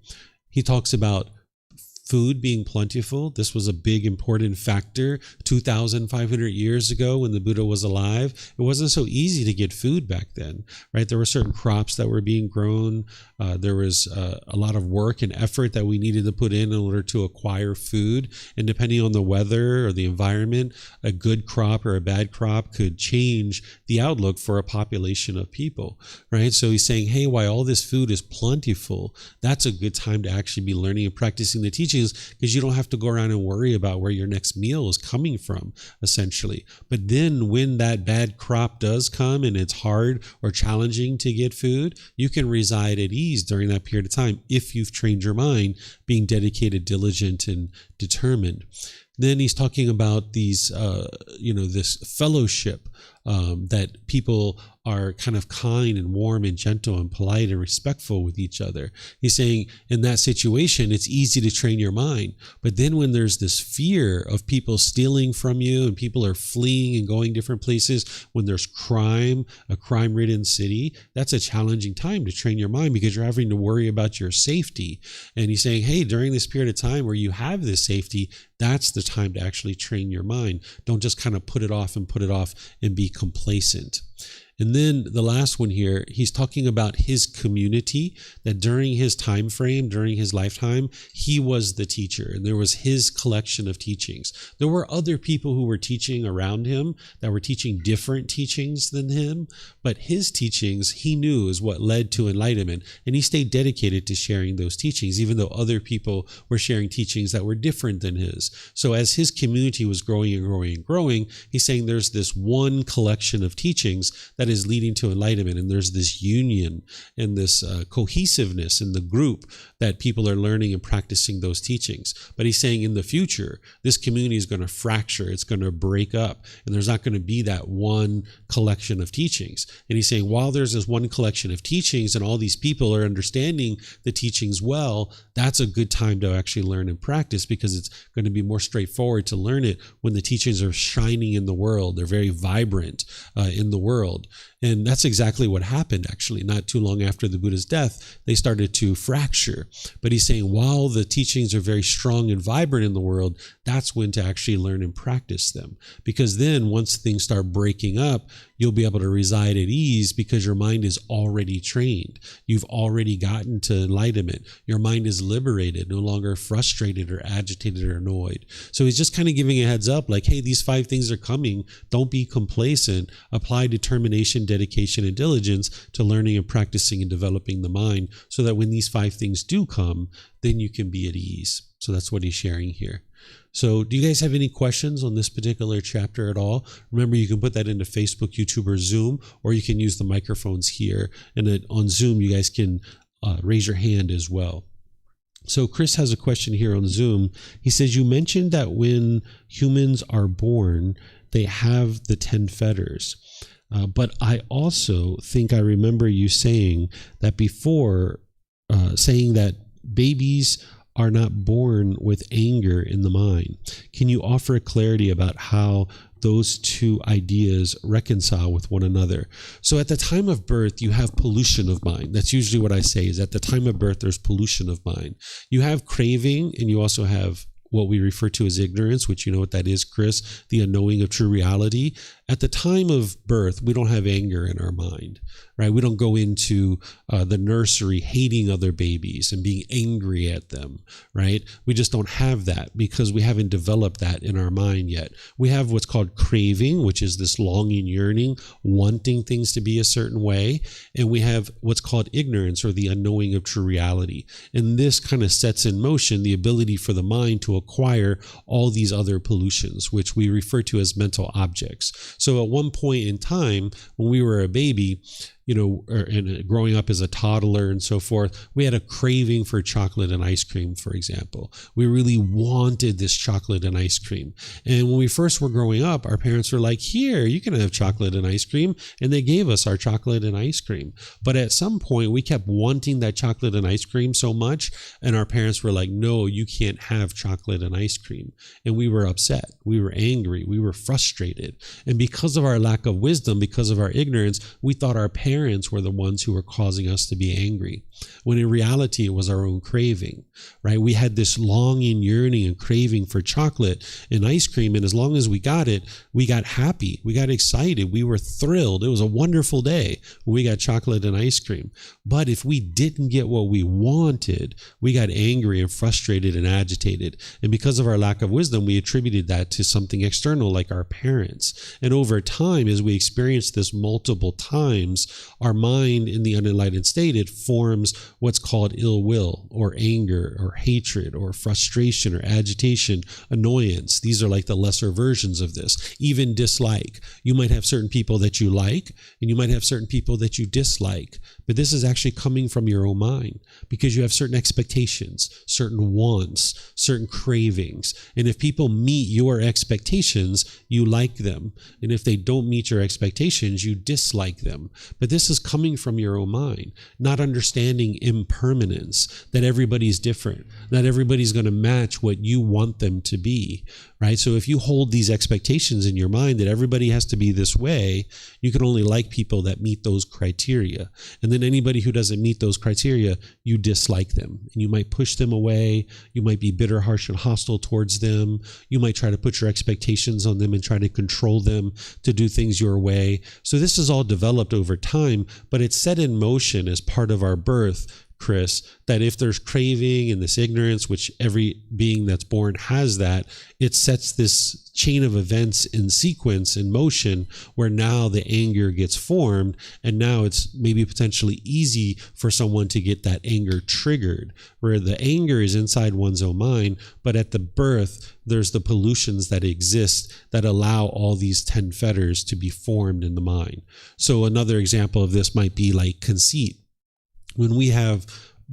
He talks about food being plentiful. This was a big important factor 2,500 years ago when the Buddha was alive. It wasn't so easy to get food back then, right? There were certain crops that were being grown. There was a lot of work and effort that we needed to put in order to acquire food. And depending on the weather or the environment, a good crop or a bad crop could change the outlook for a population of people, right? So he's saying, hey, while all this food is plentiful, that's a good time to actually be learning and practicing the teachings, because you don't have to go around and worry about where your next meal is coming from, essentially. But then when that bad crop does come and it's hard or challenging to get food, you can reside at ease during that period of time if you've trained your mind, being dedicated, diligent, and determined. Then he's talking about these, this fellowship, that people are kind of kind and warm and gentle and polite and respectful with each other. He's saying in that situation, it's easy to train your mind. But then when there's this fear of people stealing from you and people are fleeing and going different places, when there's crime, a crime-ridden city, that's a challenging time to train your mind because you're having to worry about your safety. And he's saying, hey, during this period of time where you have this safety, that's the time to actually train your mind. Don't just kind of put it off and be complacent. And then the last one here, he's talking about his community, that during his time frame, during his lifetime, he was the teacher, and there was his collection of teachings. There were other people who were teaching around him that were teaching different teachings than him, but his teachings, he knew, is what led to enlightenment, and he stayed dedicated to sharing those teachings, even though other people were sharing teachings that were different than his. So as his community was growing and growing and growing, he's saying there's this one collection of teachings that is leading to enlightenment, and there's this union and this cohesiveness in the group that people are learning and practicing those teachings. But he's saying in the future, this community is going to fracture, it's going to break up, and there's not going to be that one collection of teachings. And he's saying while there's this one collection of teachings and all these people are understanding the teachings well, that's a good time to actually learn and practice, because it's going to be more straightforward to learn it when the teachings are shining in the world. They're very vibrant in the world. And that's exactly what happened, actually. Not too long after the Buddha's death, they started to fracture. But he's saying while the teachings are very strong and vibrant in the world, that's when to actually learn and practice them. Because then once things start breaking up, you'll be able to reside at ease because your mind is already trained. You've already gotten to enlightenment. Your mind is liberated, no longer frustrated or agitated or annoyed. So he's just kind of giving a heads up like, hey, these 5 things are coming. Don't be complacent. Apply determination, dedication, and diligence to learning and practicing and developing the mind so that when these 5 things do come, then you can be at ease. So that's what he's sharing here. So do you guys have any questions on this particular chapter at all? Remember, you can put that into Facebook, YouTube, or Zoom, or you can use the microphones here. And then on Zoom, you guys can raise your hand as well. So Chris has a question here on Zoom. He says, you mentioned that when humans are born, they have the 10 fetters. But I also think I remember you saying that before, saying that babies are not born with anger in the mind. Can you offer clarity about how those two ideas reconcile with one another? So at the time of birth, you have pollution of mind. That's usually what I say, is at the time of birth, there's pollution of mind. You have craving, and you also have what we refer to as ignorance, which you know what that is, Chris, the unknowing of true reality. At the time of birth, we don't have anger in our mind, right? We don't go into the nursery hating other babies and being angry at them, right? We just don't have that because we haven't developed that in our mind yet. We have what's called craving, which is this longing, yearning, wanting things to be a certain way. And we have what's called ignorance, or the unknowing of true reality. And this kind of sets in motion the ability for the mind to acquire all these other pollutions, which we refer to as mental objects. So at one point in time, when we were a baby, and growing up as a toddler and so forth, we had a craving for chocolate and ice cream, for example. We really wanted this chocolate and ice cream. And when we first were growing up, our parents were like, here, you can have chocolate and ice cream. And they gave us our chocolate and ice cream. But at some point, we kept wanting that chocolate and ice cream so much. And our parents were like, no, you can't have chocolate and ice cream. And we were upset. We were angry. We were frustrated. And because of our lack of wisdom, because of our ignorance, we thought our parents were the ones who were causing us to be angry, when in reality it was our own craving, right? We had this longing, yearning, and craving for chocolate and ice cream, and as long as we got it, we got happy, we got excited, we were thrilled. It was a wonderful day when we got chocolate and ice cream. But if we didn't get what we wanted, we got angry and frustrated and agitated. And because of our lack of wisdom, we attributed that to something external, like our parents. And over time, as we experience this multiple times, our mind in the unenlightened state, it forms what's called ill will, or anger, or hatred, or frustration, or agitation, annoyance. These are like the lesser versions of this. Even dislike. You might have certain people that you like, and you might have certain people that you dislike. But this is actually coming from your own mind, because you have certain expectations, certain wants, certain cravings. And if people meet your expectations, you like them. And if they don't meet your expectations, you dislike them. But this is coming from your own mind, not understanding impermanence, that everybody's different, that everybody's going to match what you want them to be, right? So if you hold these expectations in your mind that everybody has to be this way, you can only like people that meet those criteria. And then anybody who doesn't meet those criteria, you dislike them. And you might push them away. You might be bitter, harsh, and hostile towards them. You might try to put your expectations on them and try to control them to do things your way. So this is all developed over time, but it's set in motion as part of our birth, Chris, that if there's craving and this ignorance, which every being that's born has that, it sets this chain of events in sequence, in motion, where now the anger gets formed, and now it's maybe potentially easy for someone to get that anger triggered, where the anger is inside one's own mind, but at the birth, there's the pollutions that exist that allow all these 10 fetters to be formed in the mind. So another example of this might be like conceit. When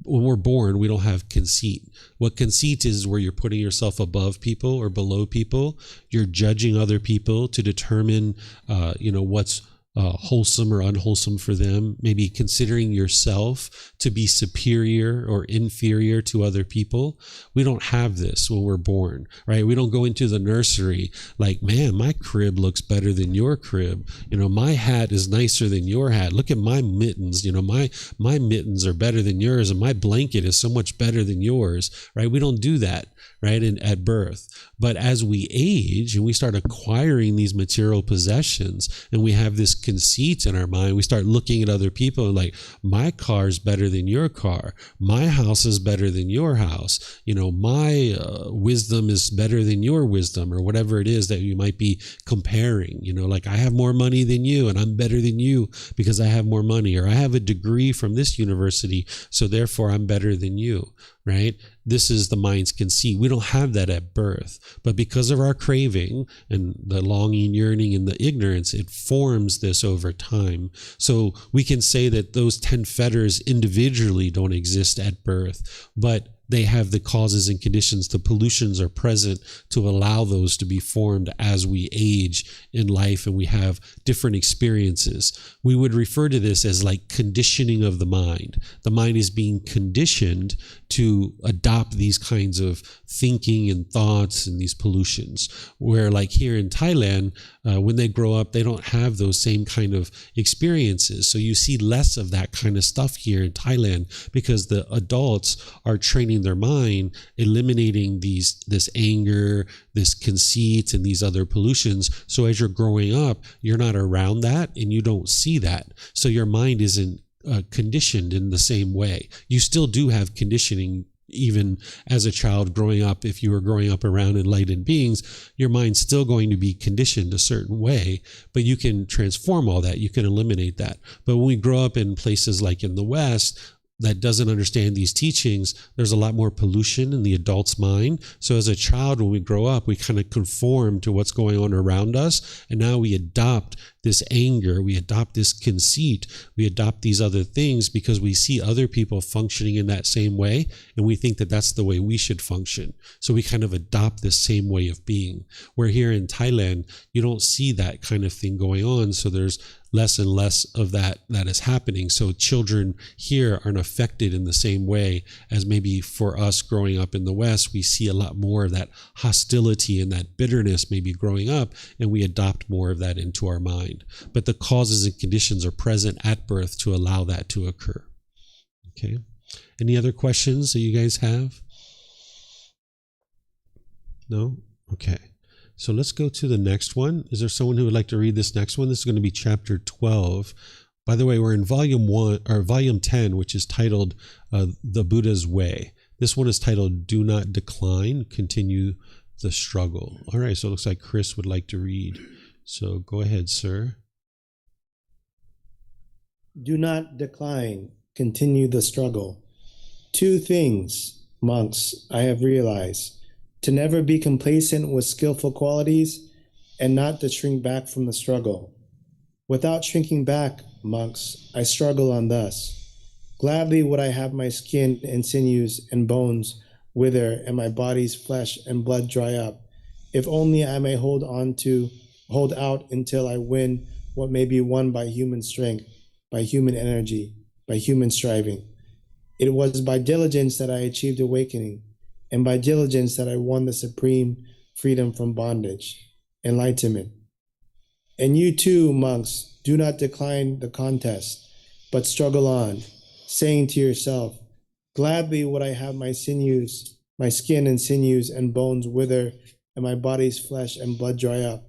we're born, we don't have conceit. What conceit is where you're putting yourself above people or below people. You're judging other people to determine, what's wholesome or unwholesome for them, maybe considering yourself to be superior or inferior to other people. We don't have this when we're born, right? We don't go into the nursery like, man, my crib looks better than your crib. My hat is nicer than your hat. Look at my mittens. My mittens are better than yours, and my blanket is so much better than yours, right? We don't do that, right? At birth. But as we age and we start acquiring these material possessions, and we have this conceit in our mind, we start looking at other people and like, my car's better than your car. My house is better than your house. My wisdom is better than your wisdom, or whatever it is that you might be comparing. Like, I have more money than you, and I'm better than you because I have more money, or I have a degree from this university, so therefore I'm better than you, right? This is the mind's conceit. We don't have that at birth, but because of our craving and the longing, yearning, and the ignorance, it forms this over time. So we can say that those 10 fetters individually don't exist at birth, but they have the causes and conditions. The pollutions are present to allow those to be formed as we age in life and we have different experiences. We would refer to this as like conditioning of the mind. The mind is being conditioned to adopt these kinds of thinking and thoughts and these pollutions, where like here in Thailand, when they grow up, they don't have those same kind of experiences. So you see less of that kind of stuff here in Thailand because the adults are training in their mind, eliminating this anger, this conceit, and these other pollutions. So as you're growing up, you're not around that and you don't see that. So your mind isn't conditioned in the same way. You still do have conditioning even as a child growing up. If you were growing up around enlightened beings, your mind's still going to be conditioned a certain way, but you can transform all that. You can eliminate that. But when we grow up in places like in the West that doesn't understand these teachings, there's a lot more pollution in the adult's mind. So as a child, when we grow up, we kind of conform to what's going on around us. And now we adopt this anger, we adopt this conceit, we adopt these other things because we see other people functioning in that same way. And we think that that's the way we should function. So we kind of adopt this same way of being. Where here in Thailand, you don't see that kind of thing going on. So there's less and less of that is happening. So children here aren't affected in the same way as maybe for us growing up in the West. We see a lot more of that hostility and that bitterness maybe growing up, and we adopt more of that into our mind. But the causes and conditions are present at birth to allow that to occur. Okay. Any other questions that you guys have? No? Okay. So let's go to the next one. Is there someone who would like to read this next one? This is going to be chapter 12. By the way, we're in volume 10, which is titled The Buddha's Way. This one is titled Do Not Decline, Continue the Struggle. All right, so it looks like Chris would like to read. So go ahead, sir. Do not decline, continue the struggle. 2 things, monks, I have realized: to never be complacent with skillful qualities, and not to shrink back from the struggle. Without shrinking back, monks, I struggle on thus. Gladly would I have my skin and sinews and bones wither, and my body's flesh and blood dry up, if only I may hold out until I win what may be won by human strength, by human energy, by human striving. It was by diligence that I achieved awakening, and by diligence that I won the supreme freedom from bondage, enlightenment. And you too, monks, do not decline the contest, but struggle on, saying to yourself, gladly would I have my skin and sinews and bones wither, and my body's flesh and blood dry up,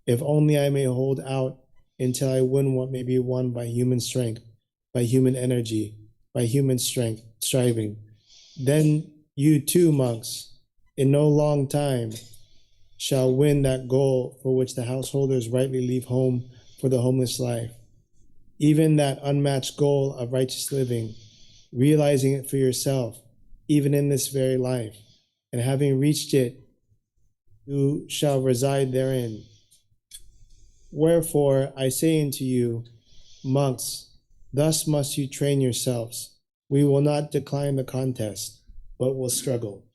if only I may hold out until I win what may be won by human strength, by human energy, by human strength, striving. Then you too, monks, in no long time shall win that goal for which the householders rightly leave home for the homeless life. Even that unmatched goal of righteous living, realizing it for yourself, even in this very life, and having reached it, you shall reside therein. Wherefore I say unto you, monks, thus must you train yourselves. We will not decline the contest, but will struggle.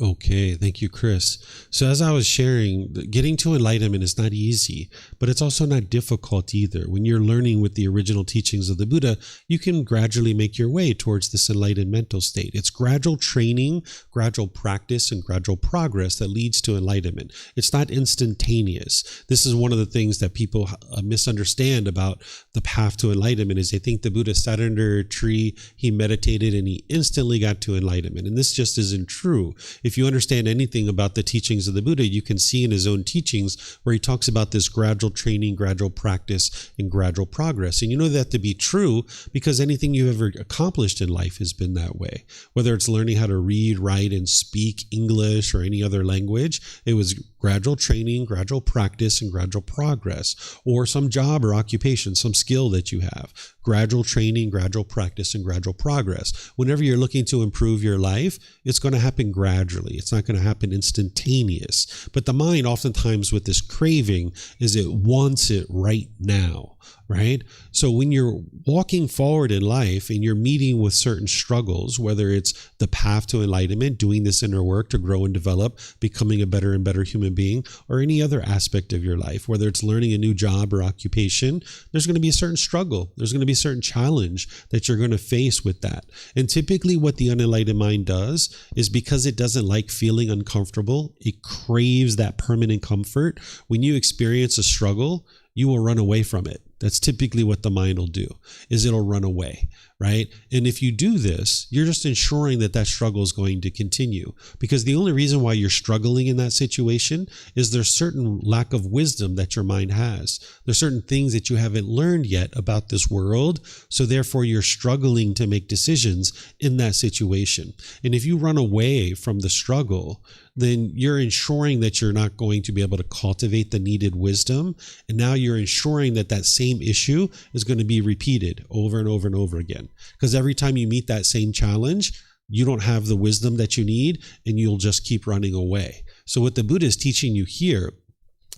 Okay, thank you, Chris. So as I was sharing, getting to enlightenment is not easy, but it's also not difficult either. When you're learning with the original teachings of the Buddha, you can gradually make your way towards this enlightened mental state. It's gradual training, gradual practice, and gradual progress that leads to enlightenment. It's not instantaneous. This is one of the things that people misunderstand about the path to enlightenment, is they think the Buddha sat under a tree, he meditated, and he instantly got to enlightenment. And this just isn't true. If you understand anything about the teachings of the Buddha, you can see in his own teachings where he talks about this gradual training, gradual practice, and gradual progress. And you know that to be true because anything you've ever accomplished in life has been that way. Whether it's learning how to read, write, and speak English or any other language, it was gradual training, gradual practice, and gradual progress. Or some job or occupation, some skill that you have. Gradual training, gradual practice, and gradual progress. Whenever you're looking to improve your life, it's going to happen gradually. It's not going to happen instantaneous. But the mind, oftentimes with this craving, is it wants it right now, right? So when you're walking forward in life and you're meeting with certain struggles, whether it's the path to enlightenment, doing this inner work to grow and develop, becoming a better and better human being, or any other aspect of your life, whether it's learning a new job or occupation, there's going to be a certain struggle. There's going to be a certain challenge that you're going to face with that. And typically what the unenlightened mind does is, because it doesn't like feeling uncomfortable, it craves that permanent comfort. When you experience a struggle, you will run away from it. That's typically what the mind will do, is it'll run away, right? And if you do this, you're just ensuring that that struggle is going to continue, because the only reason why you're struggling in that situation is there's certain lack of wisdom that your mind has. There's certain things that you haven't learned yet about this world, so therefore you're struggling to make decisions in that situation. And if you run away from the struggle, then you're ensuring that you're not going to be able to cultivate the needed wisdom. And now you're ensuring that that same issue is going to be repeated over and over and over again. Because every time you meet that same challenge, you don't have the wisdom that you need, and you'll just keep running away. So what the Buddha is teaching you here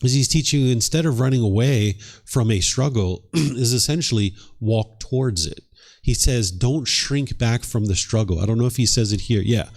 is he's teaching you, instead of running away from a struggle, is essentially walk towards it. He says, don't shrink back from the struggle. I don't know if he says it here. Yeah.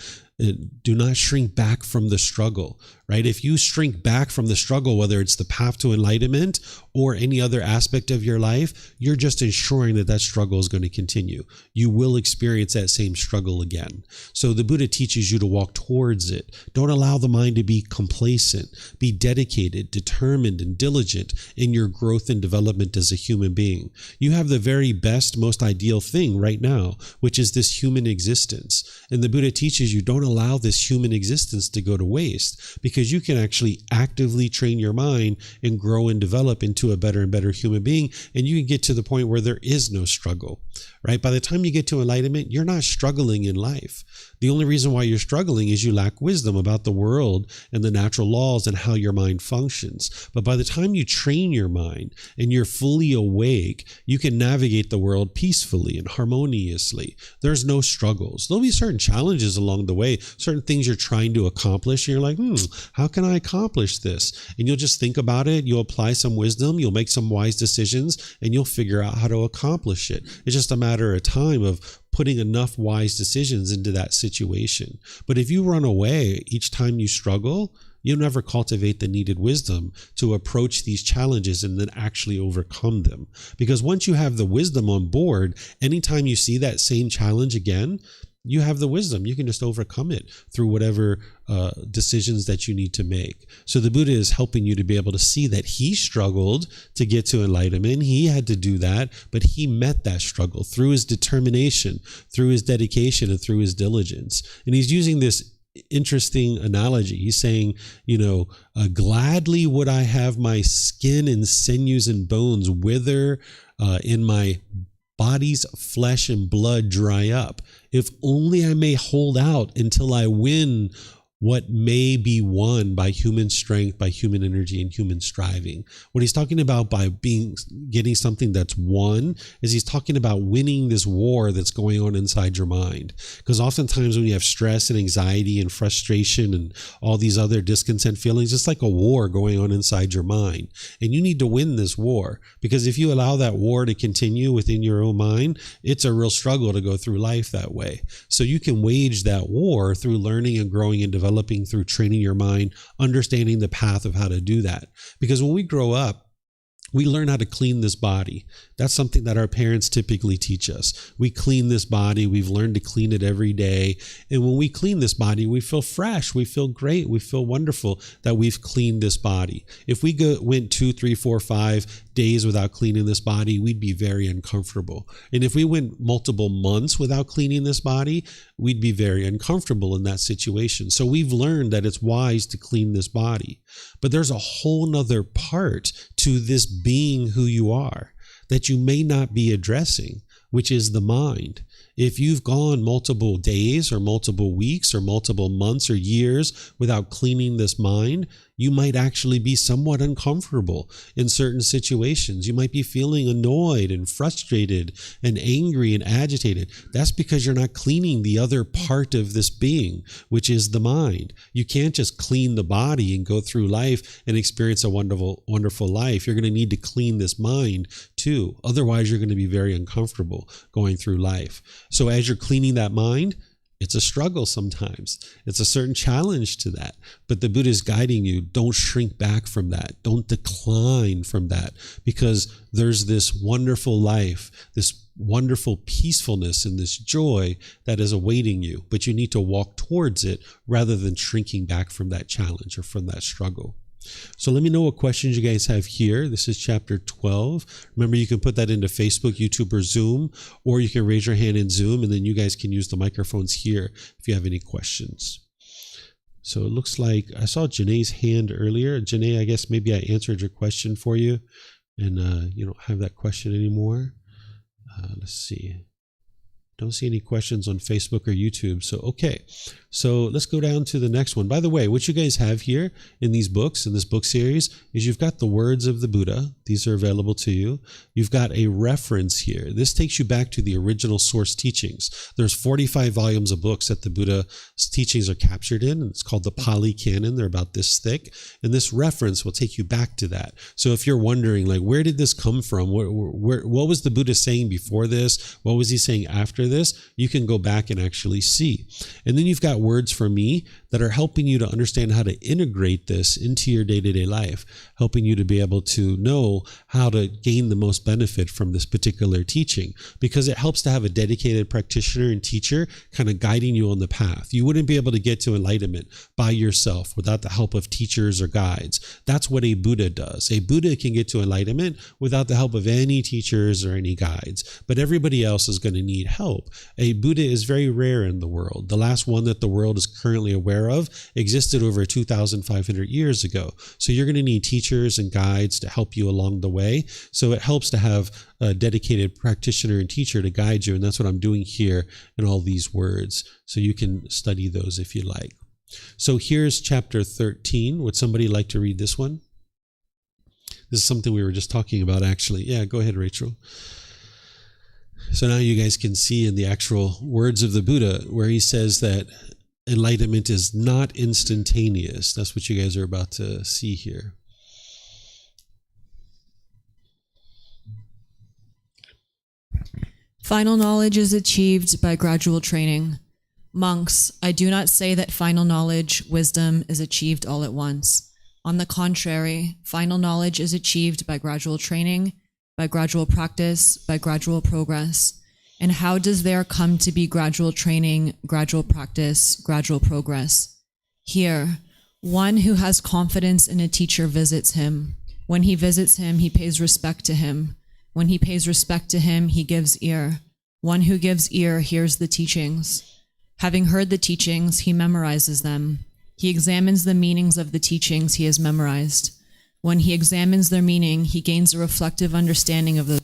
Do not shrink back from the struggle, right? If you shrink back from the struggle, whether it's the path to enlightenment or any other aspect of your life, you're just ensuring that that struggle is going to continue. You will experience that same struggle again. So the Buddha teaches you to walk towards it. Don't allow the mind to be complacent. Be dedicated, determined, and diligent in your growth and development as a human being. You have the very best, most ideal thing right now, which is this human existence. And the Buddha teaches you, don't allow this human existence to go to waste, because you can actually actively train your mind and grow and develop into a better and better human being. And you can get to the point where there is no struggle, right? By the time you get to enlightenment, you're not struggling in life. The only reason why you're struggling is you lack wisdom about the world and the natural laws and how your mind functions. But by the time you train your mind and you're fully awake, you can navigate the world peacefully and harmoniously. There's no struggles. There'll be certain challenges along the way, certain things you're trying to accomplish. And you're like, how can I accomplish this? And you'll just think about it. You'll apply some wisdom. You'll make some wise decisions, and you'll figure out how to accomplish it. It's just a matter of time of putting enough wise decisions into that situation. But if you run away each time you struggle, you'll never cultivate the needed wisdom to approach these challenges and then actually overcome them. Because once you have the wisdom on board, anytime you see that same challenge again, you have the wisdom. You can just overcome it through whatever decisions that you need to make. So the Buddha is helping you to be able to see that he struggled to get to enlightenment. He had to do that, but he met that struggle through his determination, through his dedication, and through his diligence. And he's using this interesting analogy. He's saying, gladly would I have my skin and sinews and bones wither in my body's flesh and blood dry up, if only I may hold out until I win what may be won by human strength, by human energy, and human striving. What he's talking about by getting something that's won is he's talking about winning this war that's going on inside your mind. Because oftentimes when you have stress and anxiety and frustration and all these other discontent feelings, it's like a war going on inside your mind. And you need to win this war, because if you allow that war to continue within your own mind, it's a real struggle to go through life that way. So you can wage that war through learning and growing and developing, through training your mind, understanding the path of how to do that. Because when we grow up, we learn how to clean this body. That's something that our parents typically teach us. We clean this body. We've learned to clean it every day. And when we clean this body, we feel fresh. We feel great. We feel wonderful that we've cleaned this body. If we went 2, 3, 4, 5 days without cleaning this body, we'd be very uncomfortable. And if we went multiple months without cleaning this body, we'd be very uncomfortable in that situation. So we've learned that it's wise to clean this body. But there's a whole nother part to this being who you are that you may not be addressing, which is the mind. If you've gone multiple days or multiple weeks or multiple months or years without cleaning this mind, you might actually be somewhat uncomfortable in certain situations. You might be feeling annoyed and frustrated and angry and agitated. That's because you're not cleaning the other part of this being, which is the mind. You can't just clean the body and go through life and experience a wonderful, wonderful life. You're going to need to clean this mind too. Otherwise, you're going to be very uncomfortable going through life. So as you're cleaning that mind, it's a struggle sometimes. It's a certain challenge to that. But the Buddha is guiding you. Don't shrink back from that. Don't decline from that, because there's this wonderful life, this wonderful peacefulness and this joy that is awaiting you. But you need to walk towards it rather than shrinking back from that challenge or from that struggle. So let me know what questions you guys have here. This is chapter 12. Remember, you can put that into Facebook, YouTube, or Zoom, or you can raise your hand in Zoom, and then you guys can use the microphones here if you have any questions. So it looks like I saw Janae's hand earlier. Janae, I guess maybe I answered your question for you, and you don't have that question anymore. Let's see. Don't see any questions on Facebook or YouTube. So, okay. So let's go down to the next one. By the way, what you guys have here in these books, in this book series, is you've got the words of the Buddha. These are available to you. You've got a reference here. This takes you back to the original source teachings. There's 45 volumes of books that the Buddha's teachings are captured in. And it's called the Pali Canon. They're about this thick. And this reference will take you back to that. So if you're wondering, like, where did this come from? What was the Buddha saying before this? What was he saying after this? You can go back and actually see. And then you've got words from me that are helping you to understand how to integrate this into your day-to-day life, helping you to be able to know how to gain the most benefit from this particular teaching, because it helps to have a dedicated practitioner and teacher kind of guiding you on the path. You wouldn't be able to get to enlightenment by yourself without the help of teachers or guides. That's what a Buddha does. A Buddha can get to enlightenment without the help of any teachers or any guides, but everybody else is going to need help. A Buddha is very rare in the world. The last one that the world is currently aware of existed over 2,500 years ago. So you're going to need teachers and guides to help you along the way. So it helps to have a dedicated practitioner and teacher to guide you. And that's what I'm doing here in all these words. So you can study those if you like. So here's chapter 13. Would somebody like to read this one? This is something we were just talking about, actually. Yeah, go ahead, Rachel. So now you guys can see in the actual words of the Buddha where he says that enlightenment is not instantaneous. That's what you guys are about to see here. Final knowledge is achieved by gradual training. Monks, I do not say that final knowledge, wisdom, is achieved all at once. On the contrary, final knowledge is achieved by gradual training, by gradual practice, by gradual progress. And how does there come to be gradual training, gradual practice, gradual progress? Here, one who has confidence in a teacher visits him. When he visits him, he pays respect to him. When he pays respect to him, he gives ear. One who gives ear hears the teachings. Having heard the teachings, he memorizes them. He examines the meanings of the teachings he has memorized. When he examines their meaning, he gains a reflective understanding of the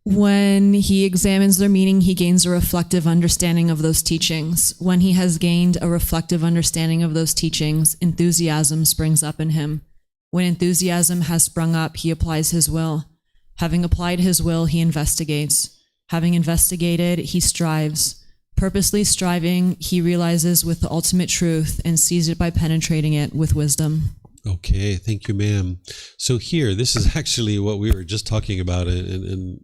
When he examines their meaning, he gains a reflective understanding of those teachings. When he has gained a reflective understanding of those teachings, enthusiasm springs up in him. When enthusiasm has sprung up, he applies his will. Having applied his will, he investigates. Having investigated, he strives. Purposely striving, he realizes with the ultimate truth and sees it by penetrating it with wisdom. Okay, thank you, ma'am. So here, this is actually what we were just talking about in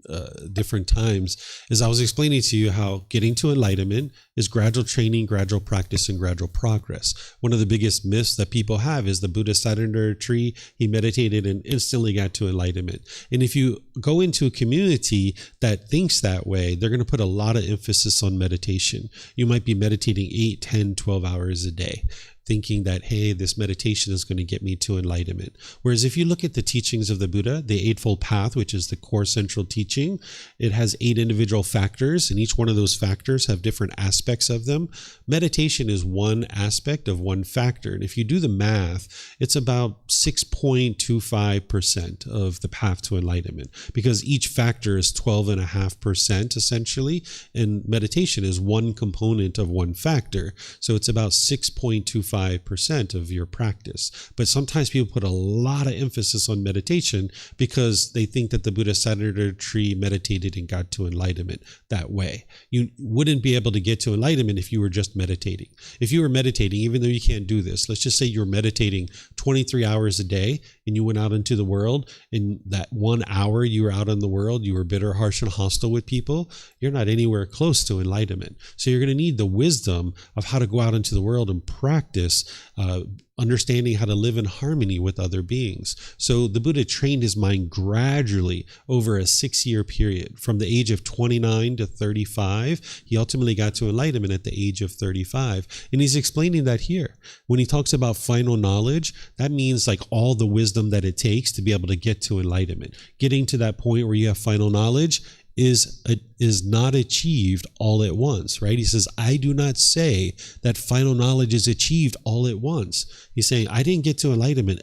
different times, is I was explaining to you how getting to enlightenment is gradual training, gradual practice, and gradual progress. One of the biggest myths that people have is the Buddha sat under a tree, he meditated, and instantly got to enlightenment. And if you go into a community that thinks that way, they're going to put a lot of emphasis on meditation. You might be meditating 8, 10, 12 hours a day, thinking that, hey, this meditation is going to get me to enlightenment. Whereas if you look at the teachings of the Buddha, the Eightfold Path, which is the core central teaching, it has 8 individual factors, and each one of those factors have different aspects of them. Meditation is one aspect of one factor. And if you do the math, it's about 6.25% of the path to enlightenment, because each factor is 12.5% essentially, and meditation is one component of one factor. So it's about 6.25% of your practice. But sometimes people put a lot of emphasis on meditation because they think that the Buddha sat under a tree, meditated, and got to enlightenment that way. You wouldn't be able to get to enlightenment if you were just meditating. If you were meditating, even though you can't do this, let's just say you're meditating 23 hours a day and you went out into the world, and that 1 hour you were out in the world, you were bitter, harsh, and hostile with people, you're not anywhere close to enlightenment. So you're going to need the wisdom of how to go out into the world and practice practice understanding how to live in harmony with other beings. So the Buddha trained his mind gradually over a 6-year period. From the age of 29 to 35, he ultimately got to enlightenment at the age of 35. And he's explaining that here. When he talks about final knowledge, that means like all the wisdom that it takes to be able to get to enlightenment. Getting to that point where you have final knowledge is not achieved all at once, right? He says, I do not say that final knowledge is achieved all at once. He's saying, I didn't get to enlightenment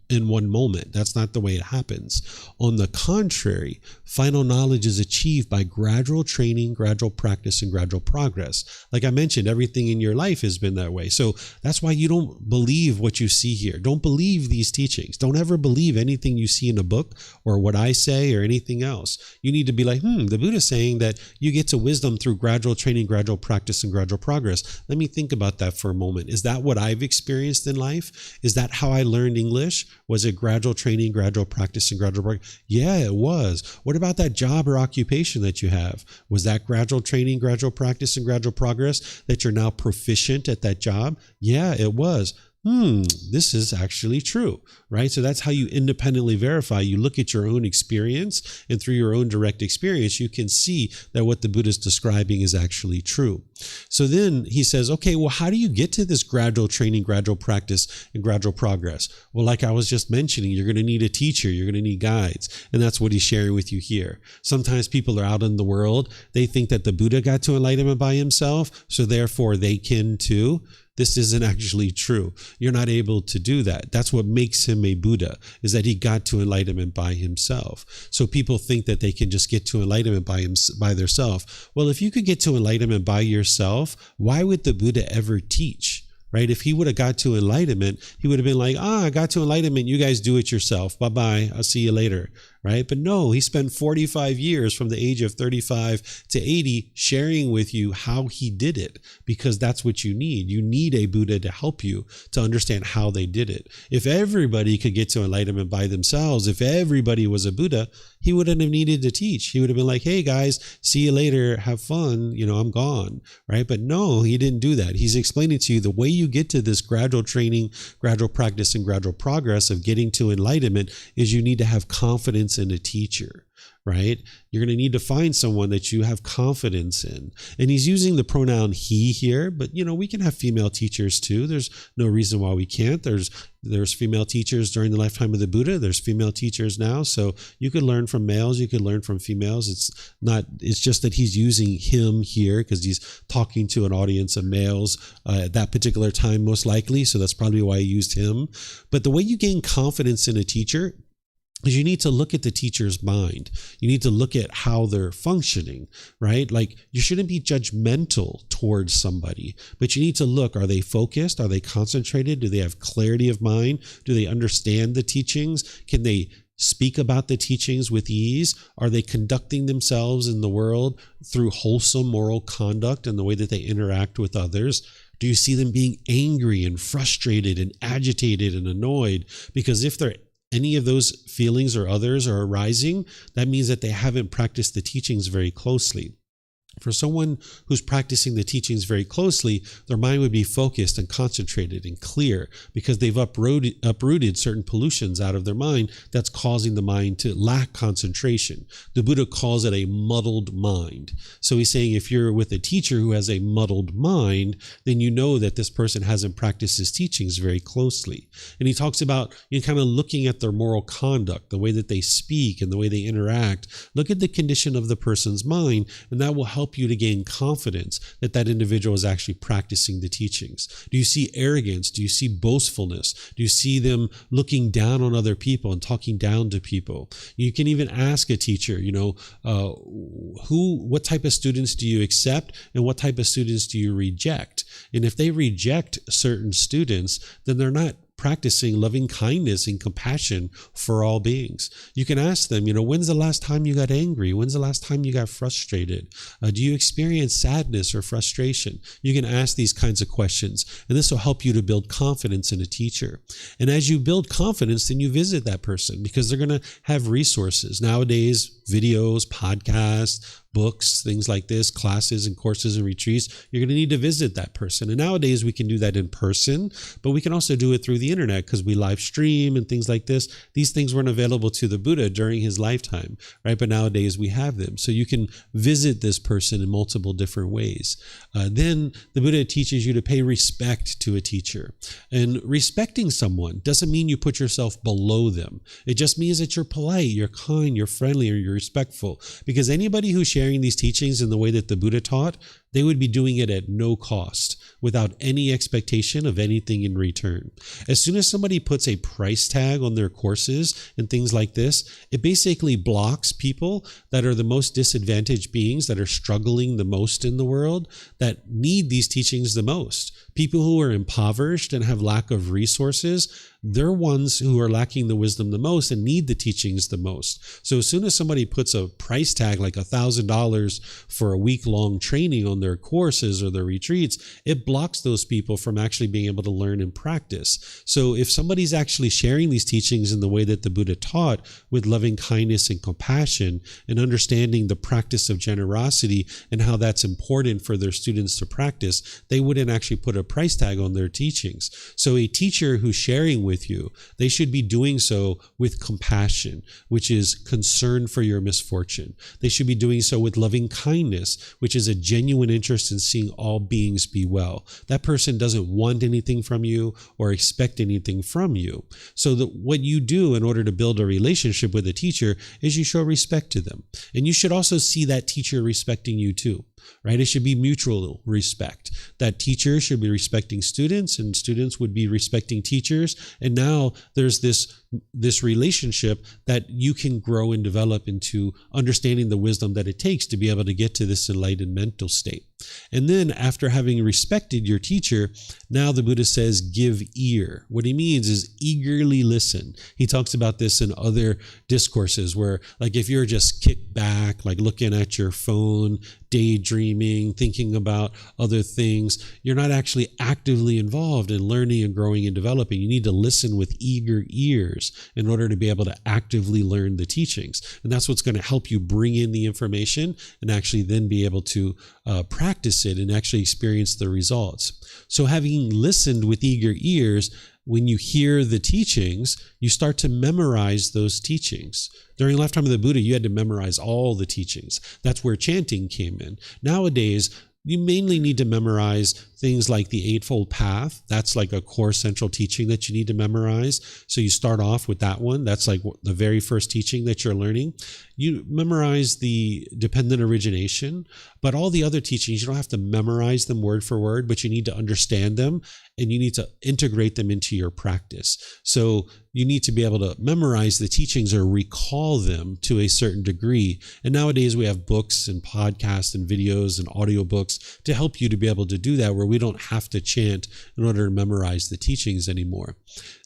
in one moment. That's not the way it happens. On the contrary, final knowledge is achieved by gradual training, gradual practice, and gradual progress. Like I mentioned, everything in your life has been that way. So that's why you don't believe what you see here. Don't believe these teachings. Don't ever believe anything you see in a book or what I say or anything else. You need to be like, the Buddha's saying that you get to wisdom through gradual training, gradual practice, and gradual progress. Let me think about that for a moment. Is that what I've experienced in life? Is that how I learned English? Was it gradual training, gradual practice, and gradual progress? Yeah, it was. What about that job or occupation that you have? Was that gradual training, gradual practice, and gradual progress that you're now proficient at that job? Yeah, it was. This is actually true, right? So that's how you independently verify. You look at your own experience, and through your own direct experience, you can see that what the Buddha is describing is actually true. So then he says, okay, well, how do you get to this gradual training, gradual practice, and gradual progress? Well, like I was just mentioning, you're going to need a teacher. You're going to need guides. And that's what he's sharing with you here. Sometimes people are out in the world. They think that the Buddha got to enlightenment by himself, so therefore they can too. This isn't actually true. You're not able to do that. That's what makes him a Buddha, is that he got to enlightenment by himself. So people think that they can just get to enlightenment by themselves. Well, if you could get to enlightenment by yourself, why would the Buddha ever teach? Right? If he would have got to enlightenment, he would have been like, I got to enlightenment. You guys do it yourself. Bye-bye. I'll see you later. Right? But no, he spent 45 years from the age of 35 to 80 sharing with you how he did it, because that's what you need. You need a Buddha to help you to understand how they did it. If everybody could get to enlightenment by themselves, if everybody was a Buddha, he wouldn't have needed to teach. He would have been like, hey guys, see you later. Have fun. I'm gone. Right? But no, he didn't do that. He's explaining to you the way you get to this gradual training, gradual practice, and gradual progress of getting to enlightenment is you need to have confidence in a teacher, right? You're going to need to find someone that you have confidence in. And he's using the pronoun he here, but we can have female teachers too. There's no reason why we can't. There's female teachers during the lifetime of the Buddha. There's female teachers now. So you could learn from males, you could learn from females. It's just that he's using him here because he's talking to an audience of males at that particular time, most likely. So that's probably why he used him. But the way you gain confidence in a teacher is you need to look at the teacher's mind. You need to look at how they're functioning, right? Like you shouldn't be judgmental towards somebody, but you need to look, are they focused? Are they concentrated? Do they have clarity of mind? Do they understand the teachings? Can they speak about the teachings with ease? Are they conducting themselves in the world through wholesome moral conduct and the way that they interact with others? Do you see them being angry and frustrated and agitated and annoyed? Because if any of those feelings or others are arising, that means that they haven't practiced the teachings very closely. For someone who's practicing the teachings very closely, their mind would be focused and concentrated and clear because they've uprooted certain pollutions out of their mind that's causing the mind to lack concentration. The Buddha calls it a muddled mind. So he's saying if you're with a teacher who has a muddled mind, then you know that this person hasn't practiced his teachings very closely. And he talks about kind of looking at their moral conduct, the way that they speak and the way they interact. Look at the condition of the person's mind, and that will help you to gain confidence that that individual is actually practicing the teachings. Do you see arrogance? Do you see boastfulness? Do you see them looking down on other people and talking down to people? You can even ask a teacher, what type of students do you accept and what type of students do you reject? And if they reject certain students, then they're not practicing loving kindness and compassion for all beings. You can ask them, when's the last time you got angry? When's the last time you got frustrated? Do you experience sadness or frustration? You can ask these kinds of questions, and this will help you to build confidence in a teacher. And as you build confidence, then you visit that person because they're going to have resources. Nowadays, videos, podcasts, books, things like this, classes and courses and retreats, you're going to need to visit that person. And nowadays we can do that in person, but we can also do it through the internet because we live stream and things like this. These things weren't available to the Buddha during his lifetime, right? But nowadays we have them. So you can visit this person in multiple different ways. Then the Buddha teaches you to pay respect to a teacher. And respecting someone doesn't mean you put yourself below them. It just means that you're polite, you're kind, you're friendly, or you're respectful. Because anybody who's sharing these teachings in the way that the Buddha taught, they would be doing it at no cost, without any expectation of anything in return. As soon as somebody puts a price tag on their courses and things like this, it basically blocks people that are the most disadvantaged beings, that are struggling the most in the world, that need these teachings the most. People who are impoverished and have lack of resources, they're ones who are lacking the wisdom the most and need the teachings the most. So as soon as somebody puts a price tag like $1,000 for a week-long training on their courses or their retreats, it blocks those people from actually being able to learn and practice. So if somebody's actually sharing these teachings in the way that the Buddha taught, with loving kindness and compassion, and understanding the practice of generosity and how that's important for their students to practice, they wouldn't actually put a price tag on their teachings. So a teacher who's sharing with you, they should be doing so with compassion, which is concern for your misfortune. They should be doing so with loving kindness, which is a genuine interest in seeing all beings be well. That person doesn't want anything from you or expect anything from you. So that what you do in order to build a relationship with a teacher is you show respect to them. And you should also see that teacher respecting you too. Right? It should be mutual respect. That teachers should be respecting students, and students would be respecting teachers. And now there's this relationship that you can grow and develop into understanding the wisdom that it takes to be able to get to this enlightened mental state. And then after having respected your teacher, now the Buddha says, give ear. What he means is eagerly listen. He talks about this in other discourses where, like, if you're just kicked back, like looking at your phone, daydreaming, thinking about other things, you're not actually actively involved in learning and growing and developing. You need to listen with eager ears in order to be able to actively learn the teachings. And that's what's going to help you bring in the information and actually then be able to practice it and actually experience the results. So having listened with eager ears, when you hear the teachings, you start to memorize those teachings. During the lifetime of the Buddha, you had to memorize all the teachings. That's where chanting came in. Nowadays, you mainly need to memorize things like the Eightfold Path. That's like a core central teaching that you need to memorize. So you start off with that one. That's like the very first teaching that you're learning. You memorize the dependent origination, but all the other teachings, you don't have to memorize them word for word, but you need to understand them and you need to integrate them into your practice. So you need to be able to memorize the teachings or recall them to a certain degree. And nowadays we have books and podcasts and videos and audiobooks to help you to be able to do that, where we don't have to chant in order to memorize the teachings anymore.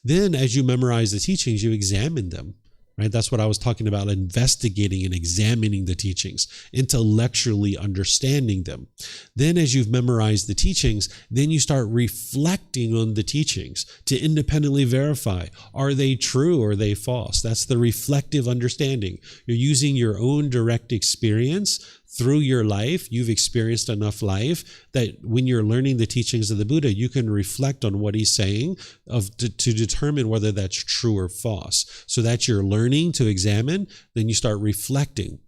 Then as you memorize the teachings, you examine them. Right? That's what I was talking about, investigating and examining the teachings, intellectually understanding them. Then as you've memorized the teachings, then you start reflecting on the teachings to independently verify, are they true or are they false? That's the reflective understanding. You're using your own direct experience through your life. You've experienced enough life that when you're learning the teachings of the Buddha, you can reflect on what he's saying to determine whether that's true or false. So that's your learning to examine, then you start reflecting.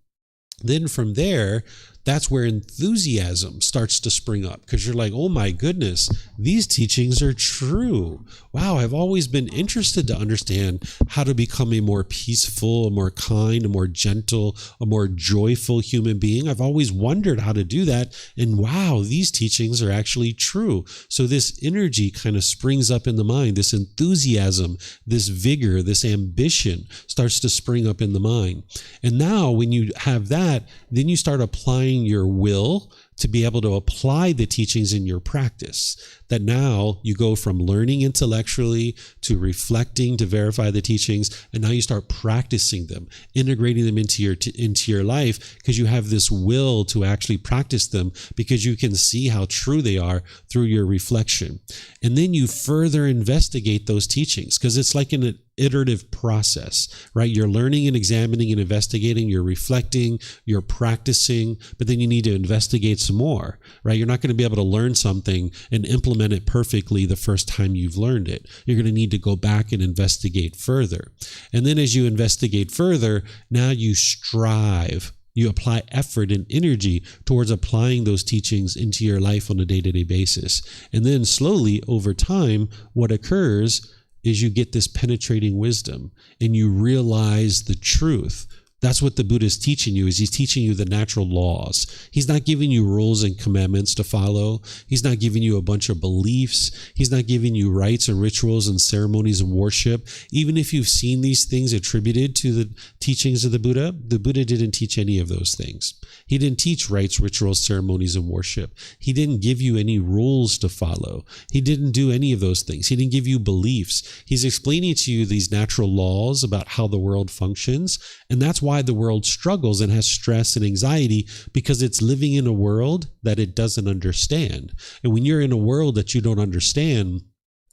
Then from there, that's where enthusiasm starts to spring up, because you're like, oh my goodness, these teachings are true. Wow, I've always been interested to understand how to become a more peaceful, a more kind, a more gentle, a more joyful human being. I've always wondered how to do that. And wow, these teachings are actually true. So this energy kind of springs up in the mind, this enthusiasm, this vigor, this ambition starts to spring up in the mind. And now when you have that, then you start applying your will to be able to apply the teachings in your practice. That now you go from learning intellectually to reflecting to verify the teachings, and now you start practicing them, integrating them into your life, because you have this will to actually practice them, because you can see how true they are through your reflection. And then you further investigate those teachings, because it's like iterative process, right? You're learning and examining and investigating, you're reflecting, you're practicing, but then you need to investigate some more, right? You're not going to be able to learn something and implement it perfectly the first time you've learned it. You're going to need to go back and investigate further. And then as you investigate further, now you strive. You apply effort and energy towards applying those teachings into your life on a day-to-day basis. And then slowly over time, what occurs is you get this penetrating wisdom and you realize the truth. That's what the Buddha is teaching you, is he's teaching you the natural laws. He's not giving you rules and commandments to follow. He's not giving you a bunch of beliefs. He's not giving you rites and rituals and ceremonies and worship. Even if you've seen these things attributed to the teachings of the Buddha didn't teach any of those things. He didn't teach rites, rituals, ceremonies, and worship. He didn't give you any rules to follow. He didn't do any of those things. He didn't give you beliefs. He's explaining to you these natural laws about how the world functions, and that's why the world struggles and has stress and anxiety, because it's living in a world that it doesn't understand. And when you're in a world that you don't understand,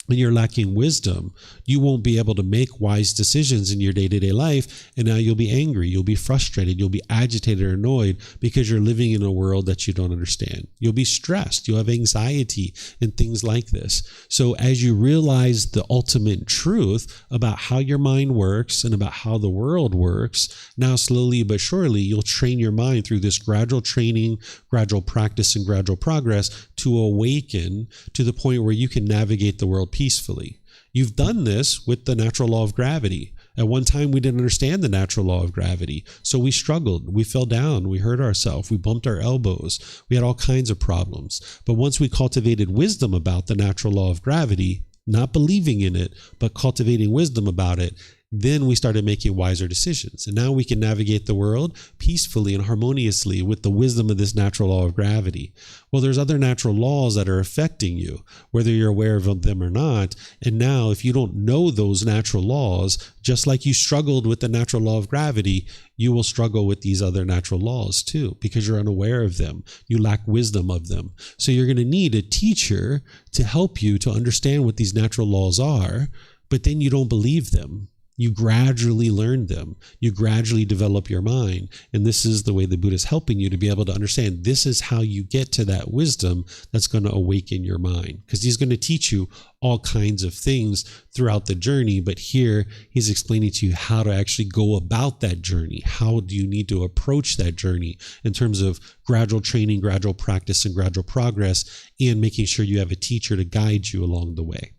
when you're lacking wisdom, you won't be able to make wise decisions in your day-to-day life. And now you'll be angry, you'll be frustrated, you'll be agitated or annoyed because you're living in a world that you don't understand. You'll be stressed, you'll have anxiety and things like this. So as you realize the ultimate truth about how your mind works and about how the world works, now slowly but surely, you'll train your mind through this gradual training, gradual practice, and gradual progress to awaken to the point where you can navigate the world peacefully. You've done this with the natural law of gravity. At one time, we didn't understand the natural law of gravity. So we struggled, we fell down, we hurt ourselves, we bumped our elbows, we had all kinds of problems. But once we cultivated wisdom about the natural law of gravity, not believing in it, but cultivating wisdom about it, then we started making wiser decisions. And now we can navigate the world peacefully and harmoniously with the wisdom of this natural law of gravity. Well, there's other natural laws that are affecting you, whether you're aware of them or not. And now if you don't know those natural laws, just like you struggled with the natural law of gravity, you will struggle with these other natural laws too, because you're unaware of them. You lack wisdom of them. So you're going to need a teacher to help you to understand what these natural laws are, but then you don't believe them. You gradually learn them. You gradually develop your mind. And this is the way the Buddha is helping you to be able to understand this is how you get to that wisdom that's going to awaken your mind. Because he's going to teach you all kinds of things throughout the journey. But here he's explaining to you how to actually go about that journey. How do you need to approach that journey in terms of gradual training, gradual practice, and gradual progress, and making sure you have a teacher to guide you along the way.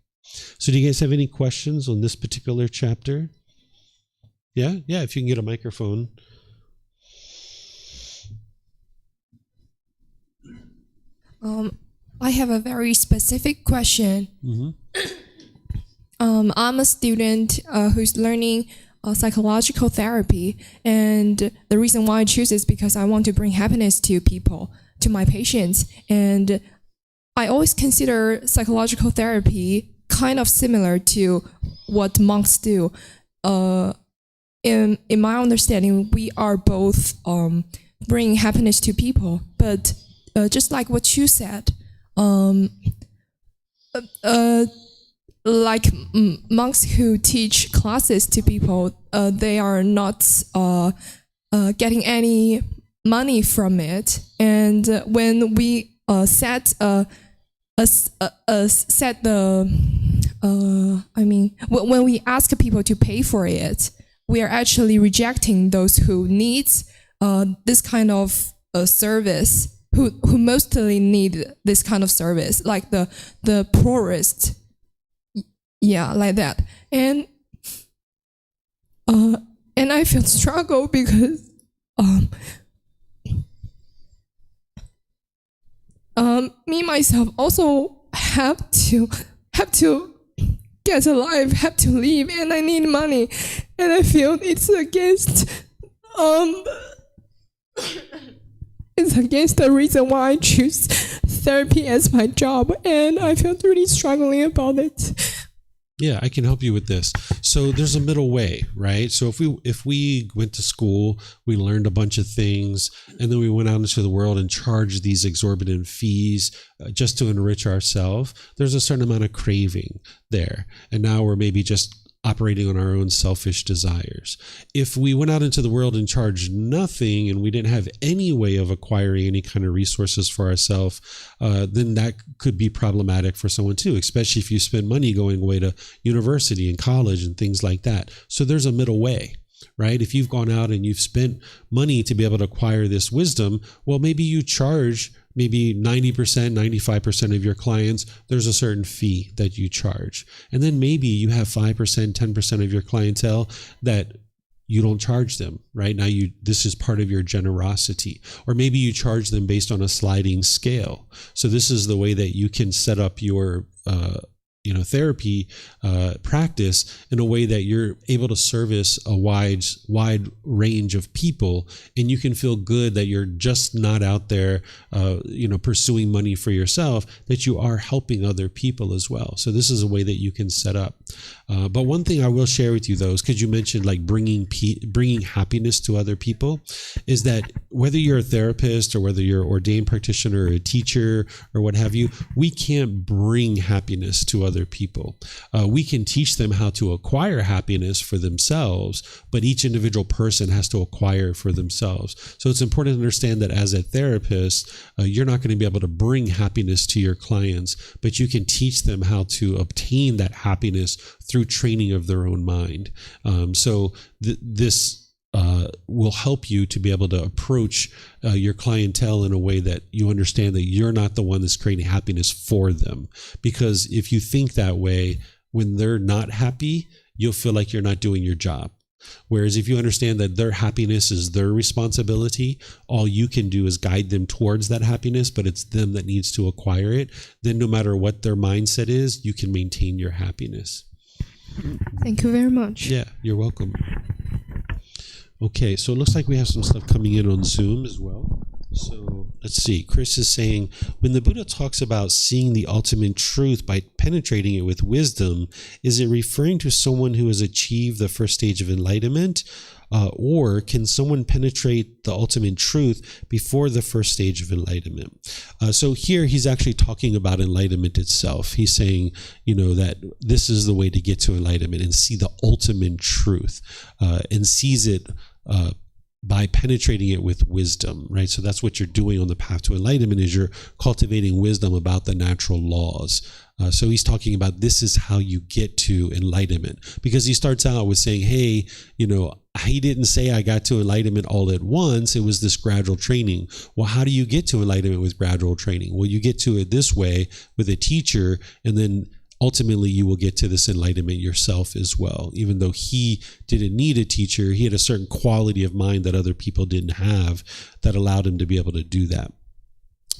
So do you guys have any questions on this particular chapter? Yeah, if you can get a microphone. I have a very specific question. I'm a student who's learning psychological therapy, and the reason why I choose is because I want to bring happiness to people, to my patients, and I always consider psychological therapy kind of similar to what monks do. In my understanding, we are both bringing happiness to people, but just like what you said, like monks who teach classes to people, they are not getting any money from it. And when we when we ask people to pay for it, we are actually rejecting those who needs this kind of service, who mostly need this kind of service, like the poorest, like that. And I feel struggle because me myself also have to get alive, have to live, and I need money, and I feel it's against the reason why I choose therapy as my job, and I feel really struggling about it. Yeah, I can help you with this. So there's a middle way, right? So if we went to school, we learned a bunch of things, and then we went out into the world and charged these exorbitant fees just to enrich ourselves, there's a certain amount of craving there. And now we're maybe just operating on our own selfish desires. If we went out into the world and charged nothing and we didn't have any way of acquiring any kind of resources for ourselves, then that could be problematic for someone too, especially if you spend money going away to university and college and things like that. So there's a middle way, right? If you've gone out and you've spent money to be able to acquire this wisdom, well, maybe you charge maybe 90%, 95% of your clients, there's a certain fee that you charge. And then maybe you have 5%, 10% of your clientele that you don't charge them, right? Now this is part of your generosity. Or maybe you charge them based on a sliding scale. So this is the way that you can set up your therapy practice in a way that you're able to service a wide range of people, and you can feel good that you're just not out there pursuing money for yourself, that you are helping other people as well. So this is a way that you can set up. But one thing I will share with you, though, is because you mentioned like bringing happiness to other people, is that whether you're a therapist or whether you're an ordained practitioner or a teacher or what have you, we can't bring happiness to other people. We can teach them how to acquire happiness for themselves, but each individual person has to acquire it for themselves. So it's important to understand that as a therapist, you're not going to be able to bring happiness to your clients, but you can teach them how to obtain that happiness through training of their own mind. This will help you to be able to approach your clientele in a way that you understand that you're not the one that's creating happiness for them. Because if you think that way, when they're not happy, you'll feel like you're not doing your job. Whereas if you understand that their happiness is their responsibility, all you can do is guide them towards that happiness, but it's them that needs to acquire it, then no matter what their mindset is, you can maintain your happiness. Thank you very much. Yeah, you're welcome. Okay, so it looks like we have some stuff coming in on Zoom as well. So let's see. Chris is saying, when the Buddha talks about seeing the ultimate truth by penetrating it with wisdom, is it referring to someone who has achieved the first stage of enlightenment? Or can someone penetrate the ultimate truth before the first stage of enlightenment? So here he's actually talking about enlightenment itself. He's saying, that this is the way to get to enlightenment and see the ultimate truth, and sees it by penetrating it with wisdom, right? So that's what you're doing on the path to enlightenment, is you're cultivating wisdom about the natural laws. So he's talking about this is how you get to enlightenment, because he starts out with saying, hey, he didn't say I got to enlightenment all at once. It was this gradual training. Well, how do you get to enlightenment with gradual training? Well, you get to it this way with a teacher, and then ultimately you will get to this enlightenment yourself as well. Even though he didn't need a teacher, he had a certain quality of mind that other people didn't have that allowed him to be able to do that.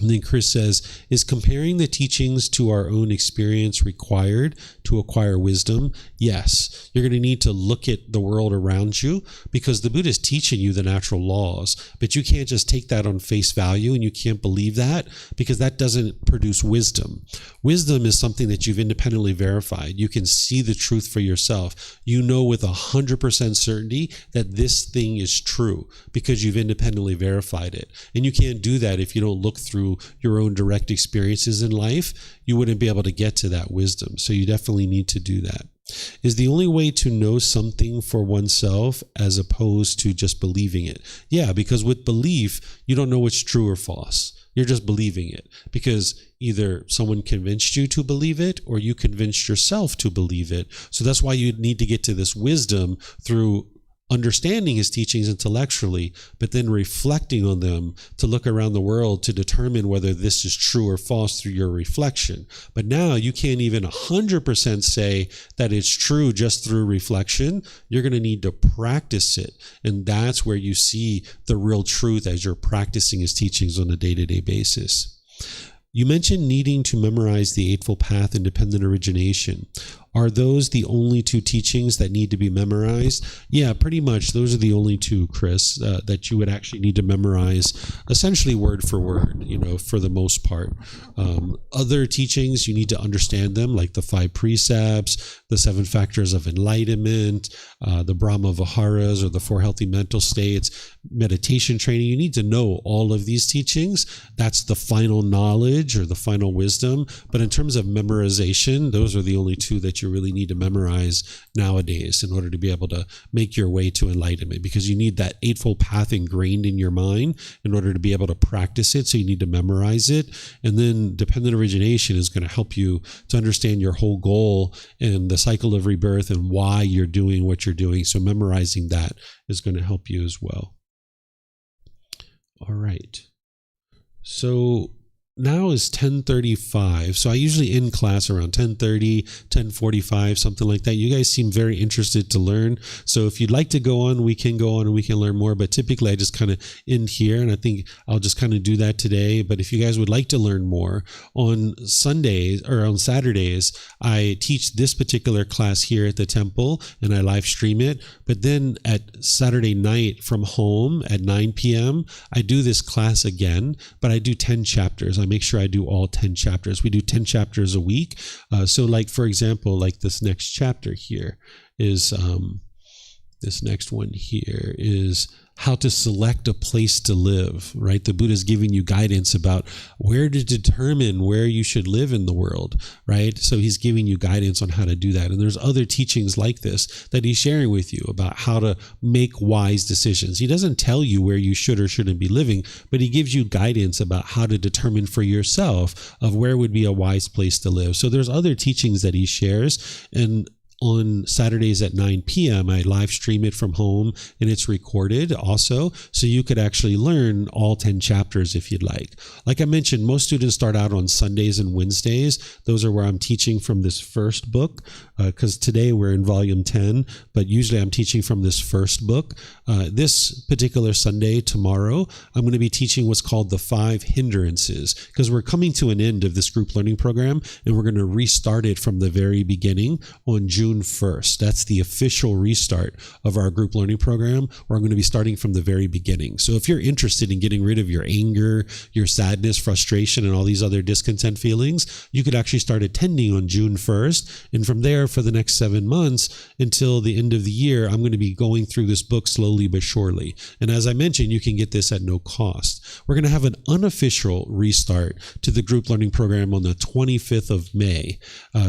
And then Chris says, is comparing the teachings to our own experience required to acquire wisdom? Yes. You're going to need to look at the world around you, because the Buddha is teaching you the natural laws, but you can't just take that on face value, and you can't believe that, because that doesn't produce wisdom. Wisdom is something that you've independently verified. You can see the truth for yourself. You know with 100% certainty that this thing is true because you've independently verified it. And you can't do that if you don't look through your own direct experiences in life. You wouldn't be able to get to that wisdom. So you definitely need to do that. Is the only way to know something for oneself as opposed to just believing it? Yeah, because with belief, you don't know what's true or false. You're just believing it because either someone convinced you to believe it or you convinced yourself to believe it. So that's why you need to get to this wisdom through understanding his teachings intellectually, but then reflecting on them to look around the world to determine whether this is true or false through your reflection. But now you can't even 100% say that it's true just through reflection. You're going to need to practice it. And that's where you see the real truth as you're practicing his teachings on a day-to-day basis. You mentioned needing to memorize the Eightfold Path and dependent origination. Are those the only two teachings that need to be memorized? Yeah, pretty much. Those are the only two, Chris, that you would actually need to memorize, essentially word for word, for the most part. Other teachings, you need to understand them, like the 5 precepts, the 7 factors of enlightenment, the Brahma Viharas, or the 4 healthy mental states, meditation training. You need to know all of these teachings. That's the final knowledge or the final wisdom. But in terms of memorization, those are the only two that you you really need to memorize nowadays in order to be able to make your way to enlightenment, because you need that Eightfold Path ingrained in your mind in order to be able to practice it. So you need to memorize it. And then dependent origination is going to help you to understand your whole goal and the cycle of rebirth and why you're doing what you're doing. So memorizing that is going to help you as well. All right. So now is 10:35. So I usually end class around 10:30, 10:45, something like that. You guys seem very interested to learn. So if you'd like to go on, we can go on and we can learn more. But typically I just kind of end here, and I think I'll just kind of do that today. But if you guys would like to learn more, on Sundays or on Saturdays, I teach this particular class here at the temple and I live stream it. But then at Saturday night from home at 9 p.m., I do this class again, but I do 10 chapters. I make sure I do all 10 chapters. We do 10 chapters a week. So like, for example, like this next chapter here is, this next one here is how to select a place to live, right? The Buddha is giving you guidance about where to determine where you should live in the world, right? So he's giving you guidance on how to do that. And there's other teachings like this that he's sharing with you about how to make wise decisions. He doesn't tell you where you should or shouldn't be living, but he gives you guidance about how to determine for yourself of where would be a wise place to live. So there's other teachings that he shares, and on Saturdays at 9 p.m., I live stream it from home, and it's recorded also, so you could actually learn all 10 chapters if you'd like. Like I mentioned, most students start out on Sundays and Wednesdays. Those are where I'm teaching from this first book, because today we're in volume 10, but usually I'm teaching from this first book. This particular Sunday, tomorrow, I'm going to be teaching what's called the 5 hindrances, because we're coming to an end of this group learning program, and we're going to restart it from the very beginning on June 1st. That's the official restart of our group learning program, where I'm going to be starting from the very beginning. So if you're interested in getting rid of your anger, your sadness, frustration, and all these other discontent feelings, you could actually start attending on June 1st. And from there, for the next 7 months until the end of the year, I'm going to be going through this book slowly but surely. And as I mentioned, you can get this at no cost. We're going to have an unofficial restart to the group learning program on the 25th of May.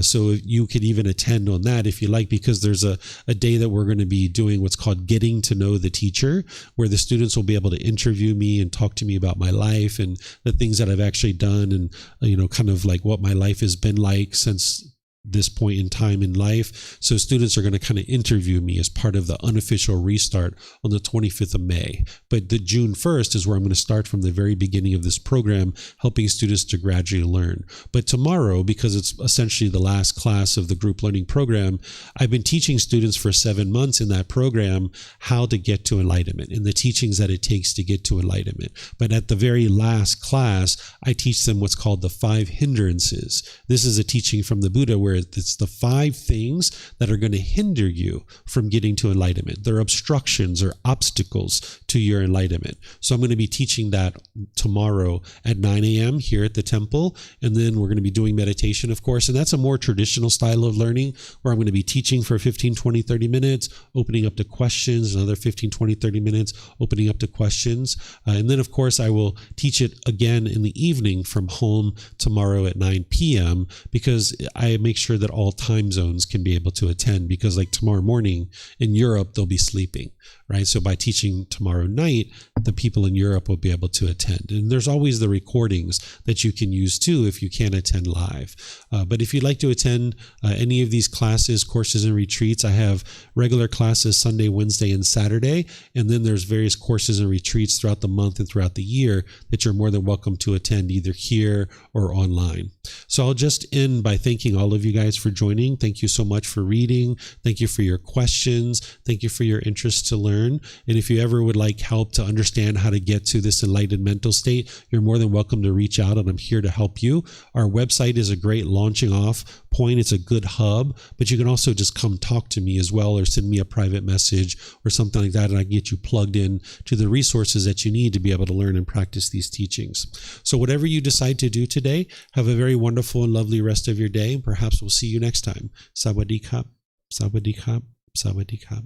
So you could even attend on that if you like, because there's a day that we're going to be doing what's called getting to know the teacher, where the students will be able to interview me and talk to me about my life and the things that I've actually done, and kind of like what my life has been like since this point in time in life. So students are going to kind of interview me as part of the unofficial restart on the 25th of May. But the June 1st is where I'm going to start from the very beginning of this program, helping students to gradually learn. But tomorrow, because it's essentially the last class of the group learning program, I've been teaching students for 7 months in that program how to get to enlightenment and the teachings that it takes to get to enlightenment. But at the very last class, I teach them what's called the 5 hindrances. This is a teaching from the Buddha where it's the 5 things that are going to hinder you from getting to enlightenment. They're obstructions or obstacles to your enlightenment. So I'm going to be teaching that tomorrow at 9 a.m. here at the temple. And then we're going to be doing meditation, of course. And that's a more traditional style of learning, where I'm going to be teaching for 15, 20, 30 minutes, opening up to questions, another 15, 20, 30 minutes, opening up to questions. And then, of course, I will teach it again in the evening from home tomorrow at 9 p.m. because I make sure that all time zones can be able to attend, because like tomorrow morning in Europe, they'll be sleeping, right? So by teaching tomorrow night, the people in Europe will be able to attend. And there's always the recordings that you can use too if you can't attend live. But if you'd like to attend any of these classes, courses, and retreats, I have regular classes Sunday, Wednesday, and Saturday. And then there's various courses and retreats throughout the month and throughout the year that you're more than welcome to attend either here or online. So I'll just end by thanking all of you guys for joining. Thank you so much for reading. Thank you for your questions. Thank you for your interest to learn. And if you ever would like help to understand how to get to this enlightened mental state, you're more than welcome to reach out, and I'm here to help you. Our website is a great launching off point. It's a good hub, but you can also just come talk to me as well, or send me a private message or something like that, and I can get you plugged in to the resources that you need to be able to learn and practice these teachings. So whatever you decide to do today, have a very wonderful and lovely rest of your day, and perhaps we'll see you next time. Sawadee Kap, Sawadee Kap, Sawadee Kap.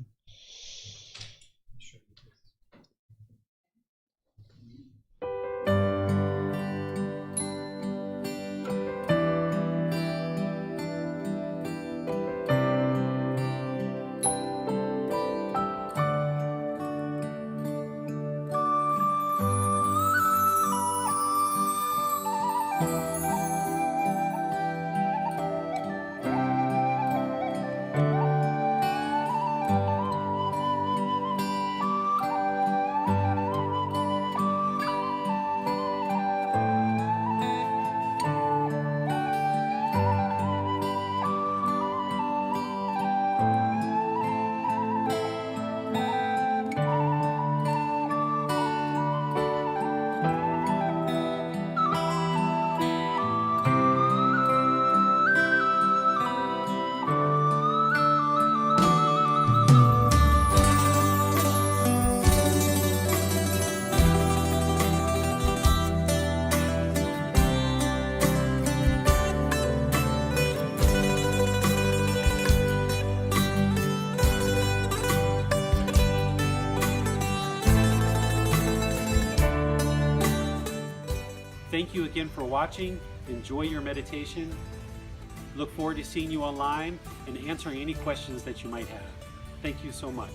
Thank you again for watching. Enjoy your meditation. Look forward to seeing you online and answering any questions that you might have. Thank you so much.